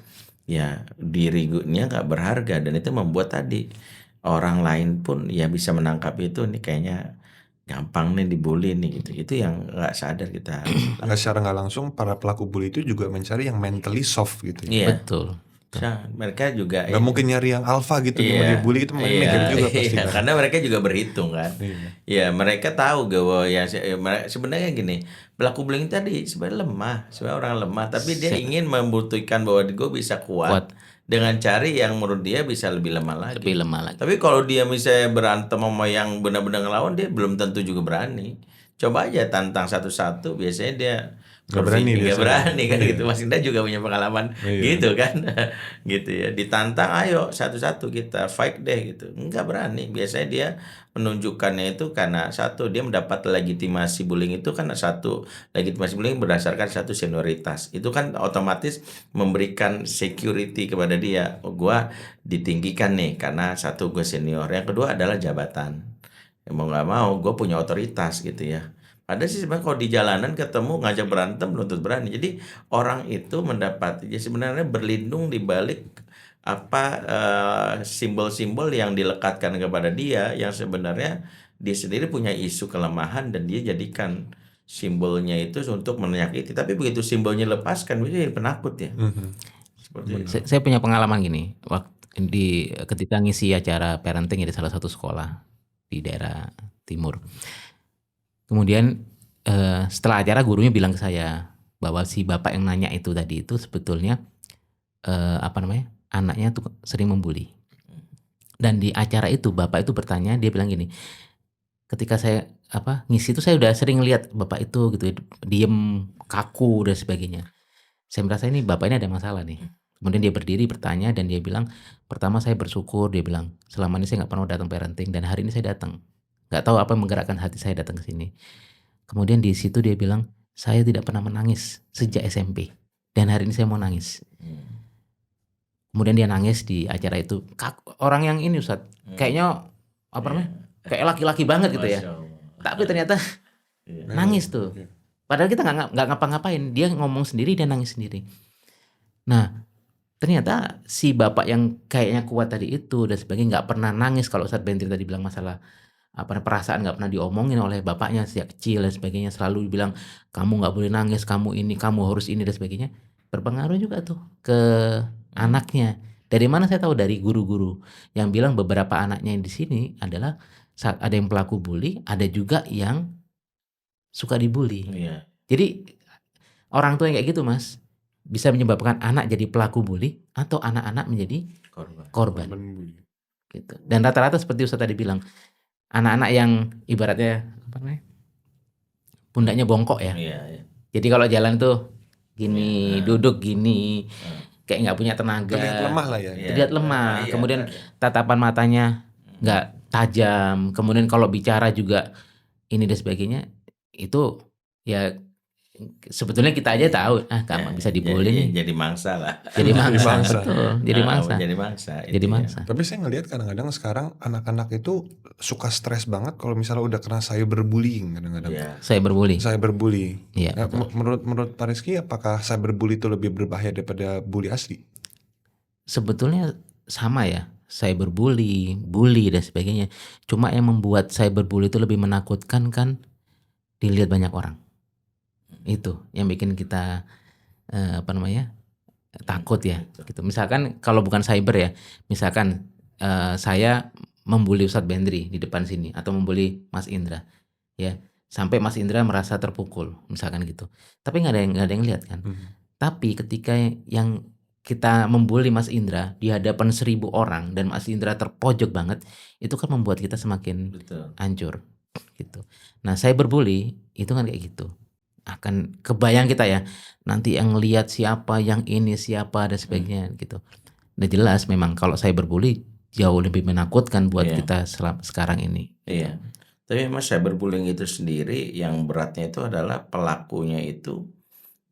ya dirinya nggak berharga, dan itu membuat tadi orang lain pun ya bisa menangkap itu, nih kayaknya gampang nih dibully nih gitu. Itu yang nggak sadar kita. Secara nggak langsung para pelaku bully itu juga mencari yang mentally soft gitu ya. Iya. Betul. Mereka juga Nggak mungkin nyari yang alpha gitu gimana dia bully, itu mikir juga pasti kan. karena mereka juga berhitung kan. Ya mereka tahu bahwa ya sebenarnya gini, pelaku bullying tadi sebenarnya sebenarnya orang lemah, tapi dia ingin membuktikan bahwa gue bisa kuat dengan cari yang menurut dia bisa lebih lemah lagi. Tapi kalau dia misalnya berantem sama yang benar-benar ngelawan, dia belum tentu juga berani. Coba aja tantang satu-satu, biasanya dia Nggak berani kan gitu. Mas Indra juga punya pengalaman gitu kan. Gitu ya, ditantang ayo satu-satu kita fight deh gitu, nggak berani. Biasanya dia menunjukkannya itu karena satu, dia mendapat legitimasi bullying itu kan, satu legitimasi bullying berdasarkan satu senioritas, itu kan otomatis memberikan security kepada dia, gua ditinggikan nih karena satu gue senior, yang kedua adalah jabatan, mau nggak mau gue punya otoritas gitu ya. Ada sih sebenarnya kalau di jalanan ketemu ngajak berantem belum tentu berani. Jadi orang itu mendapat ya sebenarnya berlindung di balik simbol-simbol yang dilekatkan kepada dia, yang sebenarnya dia sendiri punya isu kelemahan dan dia jadikan simbolnya itu untuk menyakiti. Tapi begitu simbolnya lepaskan, dia jadi penakut ya. Seperti itu. Saya punya pengalaman gini, ketika ngisi acara parenting di salah satu sekolah di daerah timur. Kemudian setelah acara gurunya bilang ke saya bahwa si bapak yang nanya itu tadi itu sebetulnya anaknya tuh sering membuli. Dan di acara itu bapak itu bertanya, dia bilang gini, ketika saya ngisi itu saya udah sering lihat bapak itu gitu, diem, kaku dan sebagainya. Saya merasa ini bapak ini ada masalah nih. Kemudian dia berdiri bertanya dan dia bilang, pertama saya bersyukur, dia bilang selama ini saya nggak pernah datang parenting dan hari ini saya datang. Nggak tahu apa yang menggerakkan hati saya datang ke sini. Kemudian di situ dia bilang, saya tidak pernah menangis sejak SMP dan hari ini saya mau nangis. Kemudian dia nangis di acara itu. Orang yang ini Ustadz, kayaknya kayak laki-laki banget gitu ya. Tapi ternyata nangis tuh. Padahal kita nggak ngapa-ngapain, dia ngomong sendiri, dia nangis sendiri. Nah, ternyata si bapak yang kayaknya kuat tadi itu dan sebagainya nggak pernah nangis. Kalau Ustadz Bentri tadi bilang masalah perasaan nggak pernah diomongin oleh bapaknya sejak kecil dan sebagainya, selalu bilang kamu nggak boleh nangis, kamu ini, kamu harus ini dan sebagainya, berpengaruh juga tuh ke anaknya. Dari mana saya tahu? Dari guru-guru yang bilang beberapa anaknya yang di sini adalah ada yang pelaku bully, ada juga yang suka dibully. Jadi orang tua yang kayak gitu Mas bisa menyebabkan anak jadi pelaku bully atau anak-anak menjadi korban. Gitu. Dan rata-rata seperti Ustaz tadi bilang, anak-anak yang ibaratnya pundaknya bongkok ya. Jadi kalau jalan tuh gini, duduk gini. kayak nggak punya tenaga, Terlihat lemah lah ya. Iya, terlihat lemah. iya, Kemudian ada. tatapan matanya nggak tajam. Kemudian kalau bicara juga ini dan sebagainya. Itu ya sebetulnya kita aja tahu, gampang bisa dibully nih. Jadi mangsa lah. Jadi mangsa, mangsa. betul. Jadi mangsa. Jadi mangsa. Jadi itu ya. mangsa. Tapi saya ngelihat kadang-kadang sekarang anak-anak itu suka stres banget kalau misalnya udah kena cyberbullying kadang-kadang. Iya. Cyberbully. Cyberbully. Iya, Nah, betul. menurut Pak Rizky, apakah cyberbully itu lebih berbahaya daripada bully asli? Sebetulnya sama ya, cyberbully, bully dan sebagainya. Cuma yang membuat cyberbully itu lebih menakutkan kan dilihat banyak orang. Itu yang bikin kita takut ya. Gitu. Misalkan kalau bukan cyber ya, misalkan saya membuli Ustadz Bendri di depan sini atau membuli Mas Indra, ya sampai Mas Indra merasa terpukul, misalkan gitu. Tapi nggak ada yang lihat kan. Tapi ketika yang kita membuli Mas Indra di hadapan 1.000 orang dan Mas Indra terpojok banget, itu kan membuat kita semakin hancur gitu. Nah, cyberbully itu kan kayak gitu. Akan kebayang kita ya, nanti yang lihat siapa, yang ini siapa dan sebagainya gitu. Udah jelas memang kalau cyberbully jauh lebih menakutkan buat kita sekarang ini. Iya. Tapi memang cyberbullying itu sendiri yang beratnya itu adalah pelakunya itu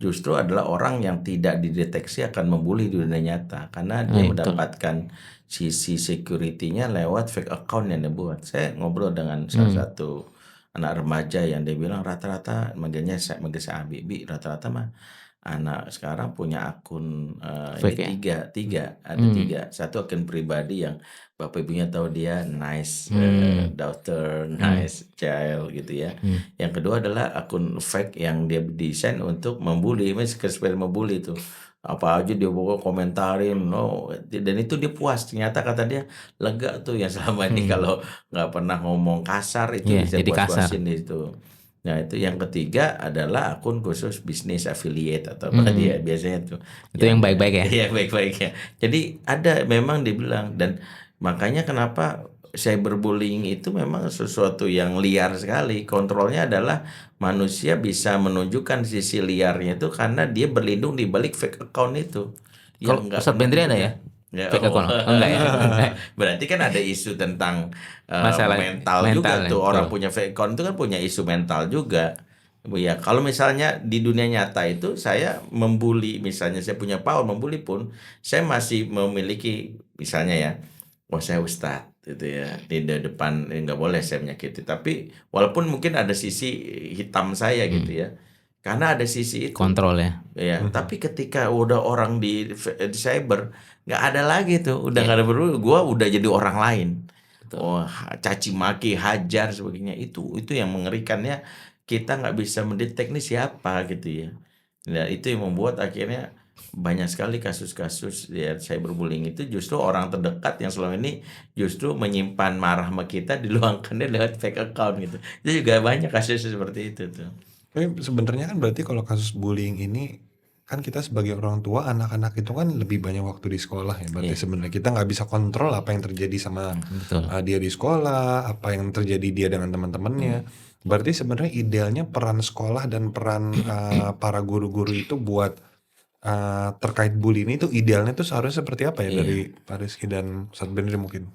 justru adalah orang yang tidak dideteksi akan membuli di dunia nyata karena dia mendapatkan sisi security-nya lewat fake account yang dia buat. Saya ngobrol dengan salah satu anak remaja yang dia bilang rata-rata manggil saya Abi, rata-rata mah anak sekarang punya akun ini tiga ada tiga. Satu akun pribadi yang bapak ibunya tahu dia nice daughter, nice child gitu ya. Yang kedua adalah akun fake yang dia desain untuk membuli, sekedar membuli itu. Apa aja dia pokoknya komentarin, dan itu dia puas. Ternyata kata dia lega tuh yang selama ini kalau nggak pernah ngomong kasar itu bisa jadi puas-puasin itu. Nah itu yang ketiga adalah akun khusus bisnis affiliate atau apa dia biasanya tuh. Itu yang baik-baik ya. Iya baik-baik ya. Jadi ada memang dibilang dan makanya kenapa cyberbullying itu memang sesuatu yang liar sekali. Kontrolnya adalah manusia bisa menunjukkan sisi liarnya itu karena dia berlindung di balik fake account itu. Kalau Ustadz Bendri ada ya? Fake account? Enggak ya? Berarti kan ada isu tentang masalah mental juga tuh. ya, Orang punya fake account itu kan punya isu mental juga. Ya, kalau misalnya di dunia nyata itu saya membuli, misalnya saya punya power membuli pun, saya masih memiliki misalnya ya, saya ustadz gitu ya, di depan nggak boleh saya menyakiti. Tapi walaupun mungkin ada sisi hitam saya gitu ya, karena ada sisi itu. Kontrol ya. Ya, tapi ketika udah orang di cyber nggak ada lagi tuh, udah nggak ada gua udah jadi orang lain. Caci maki, hajar sebagainya itu yang mengerikannya kita nggak bisa mendetek nih siapa gitu ya. Nah itu yang membuat akhirnya banyak sekali kasus-kasus ya cyberbullying itu justru orang terdekat yang selama ini justru menyimpan marah sama kita diluangkannya lewat fake account gitu. Itu juga banyak kasus seperti itu tuh. Tapi sebenarnya kan berarti kalau kasus bullying ini kan kita sebagai orang tua anak-anak itu kan lebih banyak waktu di sekolah ya. Berarti sebenarnya kita nggak bisa kontrol apa yang terjadi sama dia di sekolah, apa yang terjadi dia dengan teman-temannya. Berarti sebenarnya idealnya peran sekolah dan peran para guru-guru itu buat terkait bully ini tuh idealnya tuh seharusnya seperti apa ya dari Pak Rizky dan Ustadz Bendri mungkin?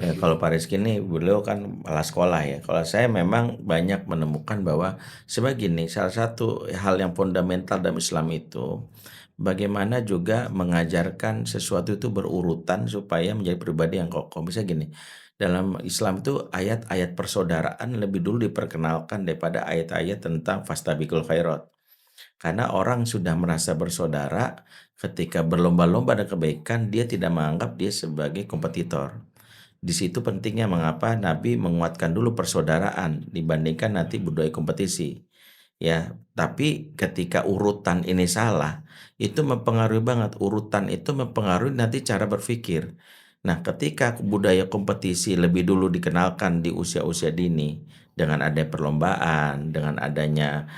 Ya, kalau Pak Rizky ini beliau kan kepala sekolah ya. Kalau saya memang banyak menemukan bahwa sebegini salah satu hal yang fundamental dalam Islam itu bagaimana juga mengajarkan sesuatu itu berurutan supaya menjadi pribadi yang kokoh. Bisa gini, dalam Islam itu ayat-ayat persaudaraan lebih dulu diperkenalkan daripada ayat-ayat tentang fastabiqul khairat. Karena orang sudah merasa bersaudara ketika berlomba-lomba dan kebaikan, dia tidak menganggap dia sebagai kompetitor. Di situ pentingnya mengapa Nabi menguatkan dulu persaudaraan dibandingkan nanti budaya kompetisi. Ya, tapi ketika urutan ini salah, itu mempengaruhi banget. Urutan itu mempengaruhi nanti cara berpikir. Nah, ketika budaya kompetisi lebih dulu dikenalkan di usia-usia dini dengan adanya perlombaan, dengan adanya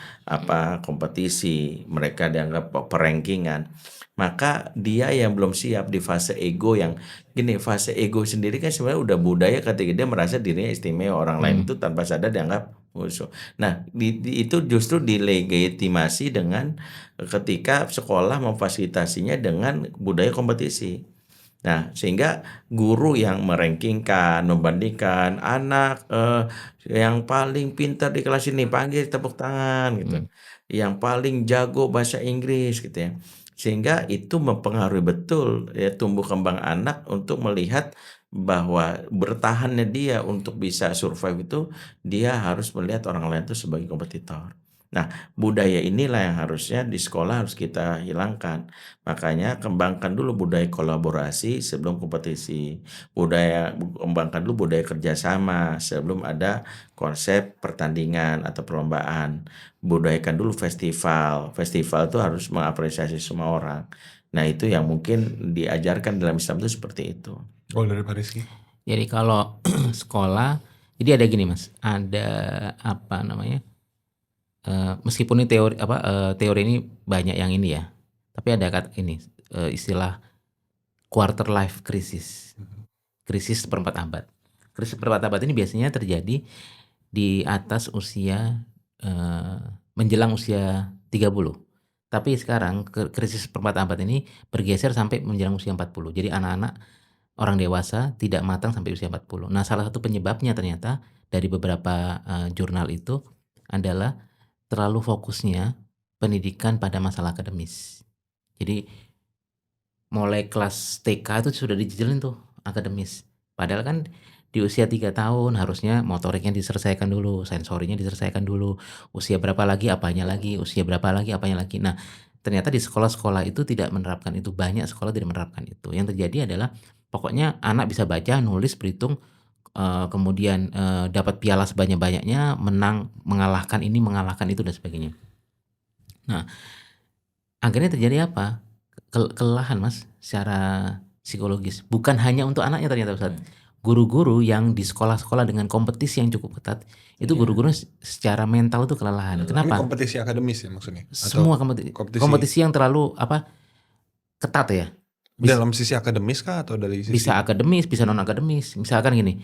kompetisi, mereka dianggap perankingan, maka dia yang belum siap di fase ego yang gini, fase ego sendiri kan sebenarnya udah budaya ketika dia merasa dirinya istimewa, orang lain itu tanpa sadar dianggap musuh. Nah, itu justru dilegitimasi dengan ketika sekolah memfasilitasinya dengan budaya kompetisi. Nah, sehingga guru yang merankingkan, membandingkan anak yang paling pintar di kelas ini panggil tepuk tangan gitu. Hmm. Yang paling jago bahasa Inggris gitu ya. Sehingga itu mempengaruhi betul ya tumbuh kembang anak untuk melihat bahwa bertahannya dia untuk bisa survive itu dia harus melihat orang lain itu sebagai kompetitor. Nah, budaya inilah yang harusnya di sekolah harus kita hilangkan. Makanya kembangkan dulu budaya kolaborasi sebelum kompetisi. Kembangkan dulu budaya kerjasama sebelum ada konsep pertandingan atau perlombaan. Budayakan dulu festival. Festival itu harus mengapresiasi semua orang. Nah, itu yang mungkin diajarkan dalam Islam itu seperti itu. Kalau dari Pak Rizky? Jadi kalau sekolah, jadi ada gini Mas, ada apa namanya? Meskipun ini teori ini banyak yang ini ya, tapi ada ini istilah quarter life crisis, krisis seperempat abad. Krisis seperempat abad ini biasanya terjadi di atas usia menjelang usia 30. Tapi sekarang krisis seperempat abad ini bergeser sampai menjelang usia 40. Jadi anak-anak orang dewasa tidak matang sampai usia 40. Nah, salah satu penyebabnya ternyata dari beberapa jurnal itu adalah terlalu fokusnya pendidikan pada masalah akademis. Jadi mulai kelas TK itu sudah dijejelin tuh akademis. Padahal kan di usia 3 tahun harusnya motoriknya diselesaikan dulu, sensorinya diselesaikan dulu. Usia berapa lagi apanya lagi, usia berapa lagi apanya lagi. Nah, ternyata di sekolah-sekolah itu tidak menerapkan itu. Banyak sekolah tidak menerapkan itu. Yang terjadi adalah pokoknya anak bisa baca, nulis, berhitung, kemudian dapat piala sebanyak-banyaknya, menang, mengalahkan ini, mengalahkan itu dan sebagainya. Nah, akhirnya terjadi apa? Kelelahan Mas secara psikologis. Bukan hanya untuk anaknya ternyata Ustaz. Guru-guru yang di sekolah-sekolah dengan kompetisi yang cukup ketat, itu guru-guru secara mental itu kelelahan. Ini Kenapa? kompetisi akademis ya maksudnya? Semua kompetisi yang terlalu ketat ya. Dalam sisi akademis kah atau dari sisi? Bisa akademis, bisa non akademis. Misalkan gini,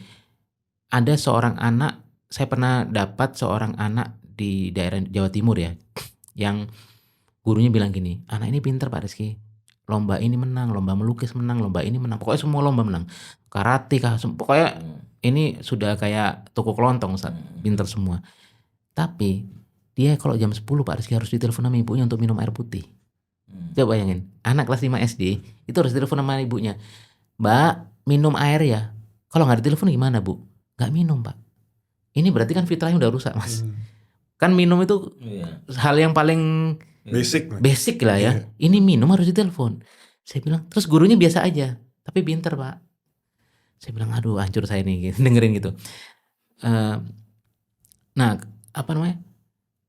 ada seorang anak, saya pernah dapat seorang anak di daerah Jawa Timur ya, yang gurunya bilang gini, anak ini pintar Pak Rizky, lomba ini menang, lomba melukis menang, lomba ini menang, pokoknya semua lomba menang, karate kah, pokoknya ini sudah kayak toko kelontong Ustaz, pintar semua. Tapi dia kalau jam 10 Pak Rizky harus ditelepon sama ibunya untuk minum air putih. Coba bayangin, anak kelas 5 SD itu harus ditelepon sama ibunya, Mbak minum air ya. Kalau nggak ditelepon gimana Bu? Nggak minum Pak. Ini berarti kan fitrahnya udah rusak Mas. Kan minum itu hal yang paling basic lah ya. Ini minum harus ditelepon. Saya bilang, terus gurunya biasa aja, tapi pinter Pak. Saya bilang, aduh hancur saya nih dengerin gitu. Nah, apa namanya?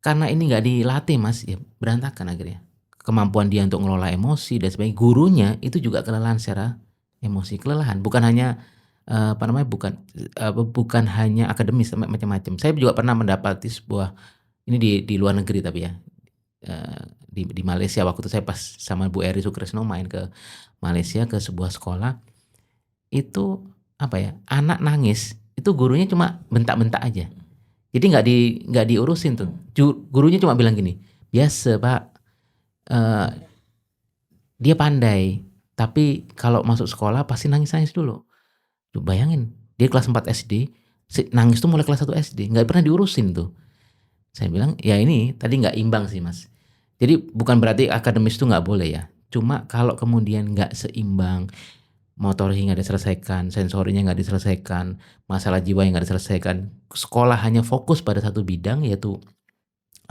Karena ini nggak dilatih Mas, ya berantakan akhirnya. Kemampuan dia untuk ngelola emosi dan sebagainya. Gurunya itu juga kelelahan secara emosi, kelelahan. Bukan hanya bukan hanya akademis, macam-macam. Saya juga pernah mendapati sebuah, ini di luar negeri tapi ya, di Malaysia. Waktu itu saya pas sama Bu Eri Sukresno main ke Malaysia ke sebuah sekolah, itu anak nangis itu gurunya cuma bentak-bentak aja, jadi nggak diurusin tuh. Gurunya cuma bilang gini, biasa Pak, dia pandai, tapi kalau masuk sekolah pasti nangis dulu. Tuh, bayangin, dia kelas 4 SD, nangis tuh mulai kelas 1 SD, nggak pernah diurusin tuh. Saya bilang, ya ini tadi nggak imbang sih Mas. Jadi bukan berarti akademis tuh nggak boleh ya. Cuma kalau kemudian nggak seimbang, motoriknya nggak diselesaikan, sensorinya nggak diselesaikan, masalah jiwa yang nggak diselesaikan, sekolah hanya fokus pada satu bidang yaitu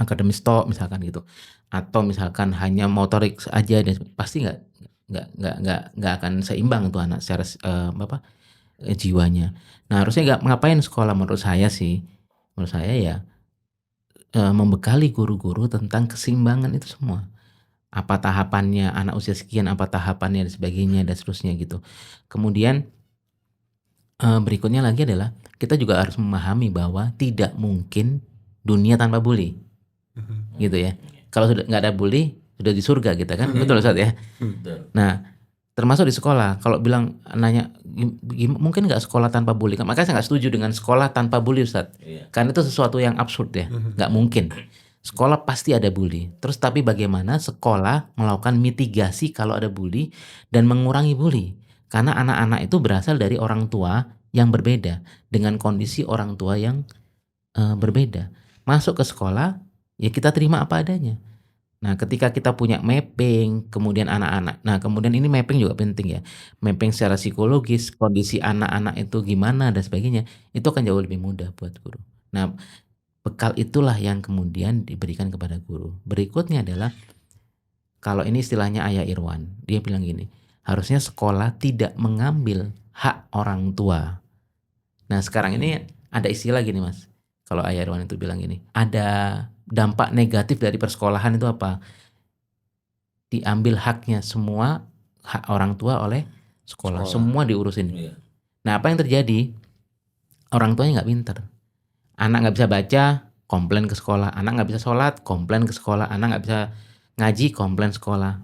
akademis tok misalkan gitu, atau misalkan hanya motorik aja, dan pasti nggak akan seimbang tuh anak secara jiwanya. Nah, harusnya ngapain sekolah menurut saya ya membekali guru-guru tentang keseimbangan itu semua. Apa tahapannya, anak usia sekian apa tahapannya dan sebagainya dan seterusnya gitu. Kemudian berikutnya lagi adalah kita juga harus memahami bahwa tidak mungkin dunia tanpa bully. Gitu ya. Kalau sudah nggak ada bully, sudah di surga kita kan. Betul Ustaz ya. Nah, Termasuk di sekolah, kalau bilang nanya, mungkin nggak sekolah tanpa bully? Makanya saya nggak setuju dengan sekolah tanpa bully, Ustadz. Iya. Karena itu sesuatu yang absurd ya, nggak mungkin. Sekolah pasti ada bully. Terus tapi bagaimana sekolah melakukan mitigasi kalau ada bully dan mengurangi bully? Karena anak-anak itu berasal dari orang tua yang berbeda dengan kondisi orang tua yang berbeda. Masuk ke sekolah, ya kita terima apa adanya. Nah, ketika kita punya mapping, kemudian anak-anak. Nah, kemudian ini mapping juga penting ya. Mapping secara psikologis, kondisi anak-anak itu gimana dan sebagainya, itu akan jauh lebih mudah buat guru. Nah, bekal itulah yang kemudian diberikan kepada guru. Berikutnya adalah, kalau ini istilahnya Ayah Irwan, dia bilang gini, harusnya sekolah tidak mengambil hak orang tua. Nah, sekarang ini ada istilah gini, Mas. Kalau Ayah Irwan itu bilang gini, ada dampak negatif dari persekolahan itu apa? Diambil haknya semua, hak orang tua oleh sekolah. Semua diurusin. Iya. Nah, apa yang terjadi? Orang tuanya nggak pinter. Anak nggak bisa baca, komplain ke sekolah. Anak nggak bisa sholat, komplain ke sekolah. Anak nggak bisa ngaji, komplain sekolah.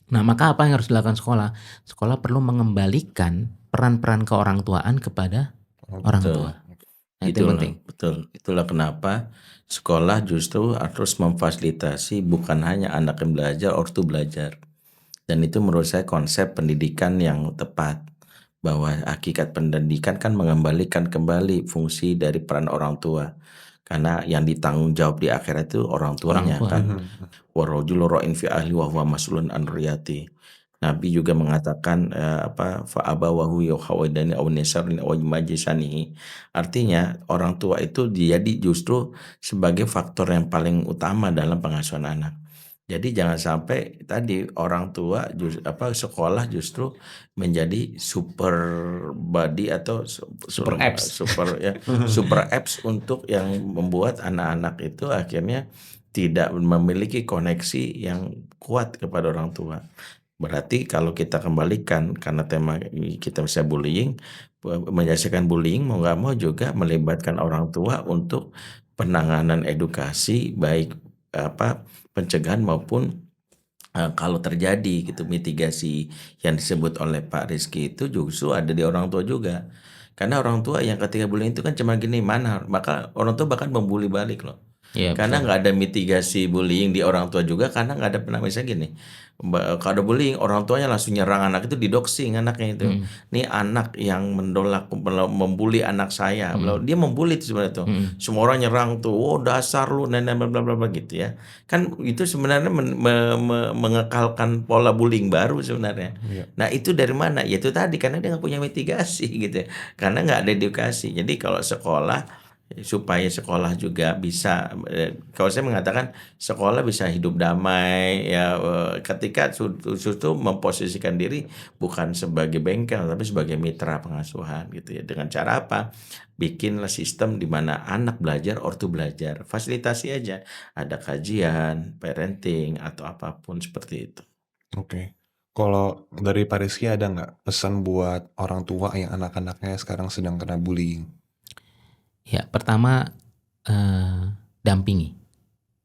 Nah, maka apa yang harus dilakukan sekolah? Sekolah perlu mengembalikan peran-peran keorangtuaan kepada orang Betul. tua. Nah, itu yang penting. Betul. Itulah kenapa sekolah justru harus memfasilitasi bukan hanya anak yang belajar, ortu belajar. Dan itu menurut saya konsep pendidikan yang tepat. Bahwa hakikat pendidikan kan mengembalikan kembali fungsi dari peran orang tua. Karena yang ditanggung jawab di akhirat itu orang tuanya Orang tua. kan. Warajul ra'in fi ahli wa huwa mas'ulun an riyati. Nabi juga mengatakan fa abawahu yuhawidani aw nisarin aw majisanihi. Artinya orang tua itu jadi justru sebagai faktor yang paling utama dalam pengasuhan anak. Jadi jangan sampai tadi orang tua sekolah justru menjadi super body atau Super apps. super apps untuk yang membuat anak-anak itu akhirnya tidak memiliki koneksi yang kuat kepada orang tua. Berarti kalau kita kembalikan karena tema kita bisa bullying, menyelesaikan bullying mau nggak mau juga melibatkan orang tua untuk penanganan edukasi baik pencegahan maupun kalau terjadi gitu mitigasi yang disebut oleh Pak Rizky itu justru ada di orang tua juga. Karena orang tua yang ketika bullying itu kan cuma gini mana, maka orang tua bahkan membuli balik loh. Iya, Karena betul. nggak ada mitigasi bullying di orang tua juga karena nggak ada pernah misalnya gini. Kalau ada bullying orang tuanya langsung nyerang anak itu didoxing anaknya itu. Nih anak yang membuli anak saya. Dia membuli itu sebenarnya tuh. Semua orang nyerang tuh. Oh dasar lu nenek bla bla bla gitu ya. Kan itu sebenarnya mengekalkan pola bullying baru sebenarnya. Nah itu dari mana? Ya itu tadi karena dia nggak punya mitigasi gitu ya. Karena nggak ada edukasi. Jadi kalau sekolah supaya sekolah juga bisa kalau saya mengatakan sekolah bisa hidup damai ya ketika justru memposisikan diri bukan sebagai bengkel tapi sebagai mitra pengasuhan gitu ya dengan cara apa bikinlah sistem di mana anak belajar ortu belajar fasilitasi aja ada kajian parenting atau apapun seperti itu. Oke. Kalau dari Pak Rizky ada nggak pesan buat orang tua yang anak-anaknya sekarang sedang kena bullying? Ya, pertama dampingi,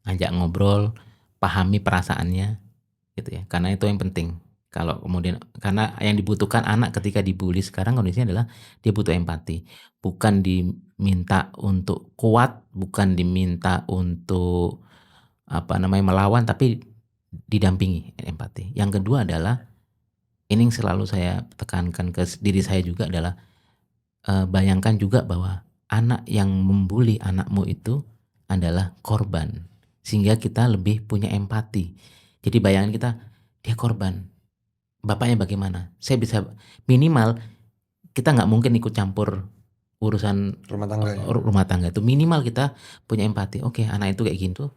ajak ngobrol, pahami perasaannya, gitu ya. Karena itu yang penting. Kalau kemudian karena yang dibutuhkan anak ketika dibully sekarang kondisinya adalah dia butuh empati, bukan diminta untuk kuat, bukan diminta untuk melawan, tapi didampingi empati. Yang kedua adalah ini yang selalu saya tekankan ke diri saya juga adalah bayangkan juga bahwa anak yang membuli anakmu itu adalah korban, sehingga kita lebih punya empati. Jadi bayangan kita, dia korban, bapaknya bagaimana? Saya bisa minimal kita nggak mungkin ikut campur urusan rumah tangga itu. Minimal kita punya empati. Oke, anak itu kayak gitu,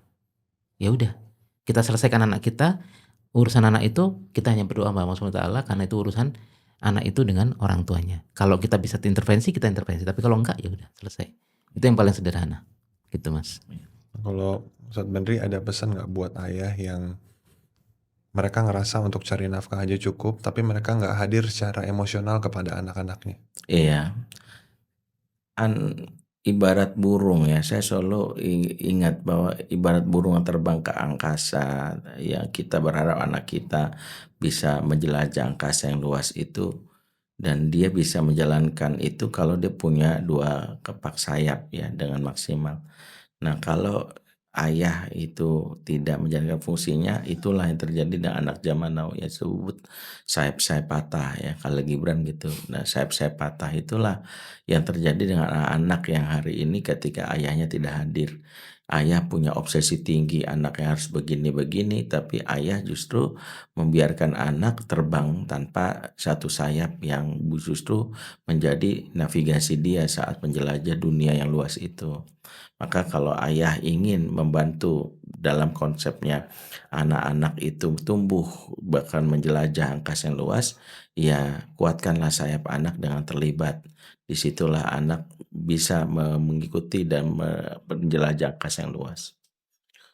ya udah kita selesaikan anak kita. Urusan anak itu kita hanya berdoa sama Allah SWT karena itu urusan anak itu dengan orang tuanya. Kalau kita bisa intervensi, kita intervensi. Tapi kalau enggak, ya udah selesai. Itu yang paling sederhana, gitu Mas. Kalau Ustadz Benri ada pesan nggak buat ayah yang mereka ngerasa untuk cari nafkah aja cukup, tapi mereka nggak hadir secara emosional kepada anak-anaknya? Iya. ibarat burung ya, saya selalu ingat bahwa ibarat burung yang terbang ke angkasa, ya kita berharap anak kita bisa menjelajah angkasa yang luas itu, dan dia bisa menjalankan itu kalau dia punya 2 kepak sayap ya dengan maksimal. Nah, kalau ayah itu tidak menjalankan fungsinya, itulah yang terjadi dengan anak zaman now ya, sebut sayap-sayap patah ya, kalau Gibran gitu. Nah, sayap-sayap patah itulah yang terjadi dengan anak-anak yang hari ini ketika ayahnya tidak hadir. Ayah punya obsesi tinggi, anaknya harus begini-begini, tapi ayah justru membiarkan anak terbang tanpa satu sayap yang justru menjadi navigasi dia saat menjelajah dunia yang luas itu. Maka kalau ayah ingin membantu dalam konsepnya anak-anak itu tumbuh bahkan menjelajah angkasa yang luas, ya kuatkanlah sayap anak dengan terlibat. Disitulah anak bisa mengikuti dan menjelajah angkasa yang luas.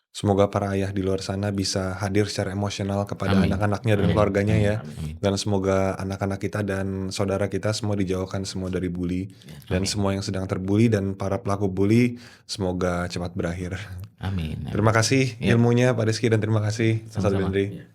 Semoga para ayah di luar sana bisa hadir secara emosional kepada Amin. anak-anaknya dan Amin. keluarganya ya. Amin. Dan semoga anak-anak kita dan saudara kita semua dijauhkan semua dari bully. Dan Amin. semua yang sedang terbully dan para pelaku bully semoga cepat berakhir. Amin. Terima kasih Ya. ilmunya Pak Rizky dan terima kasih Mas Sama-sama. Adwindri.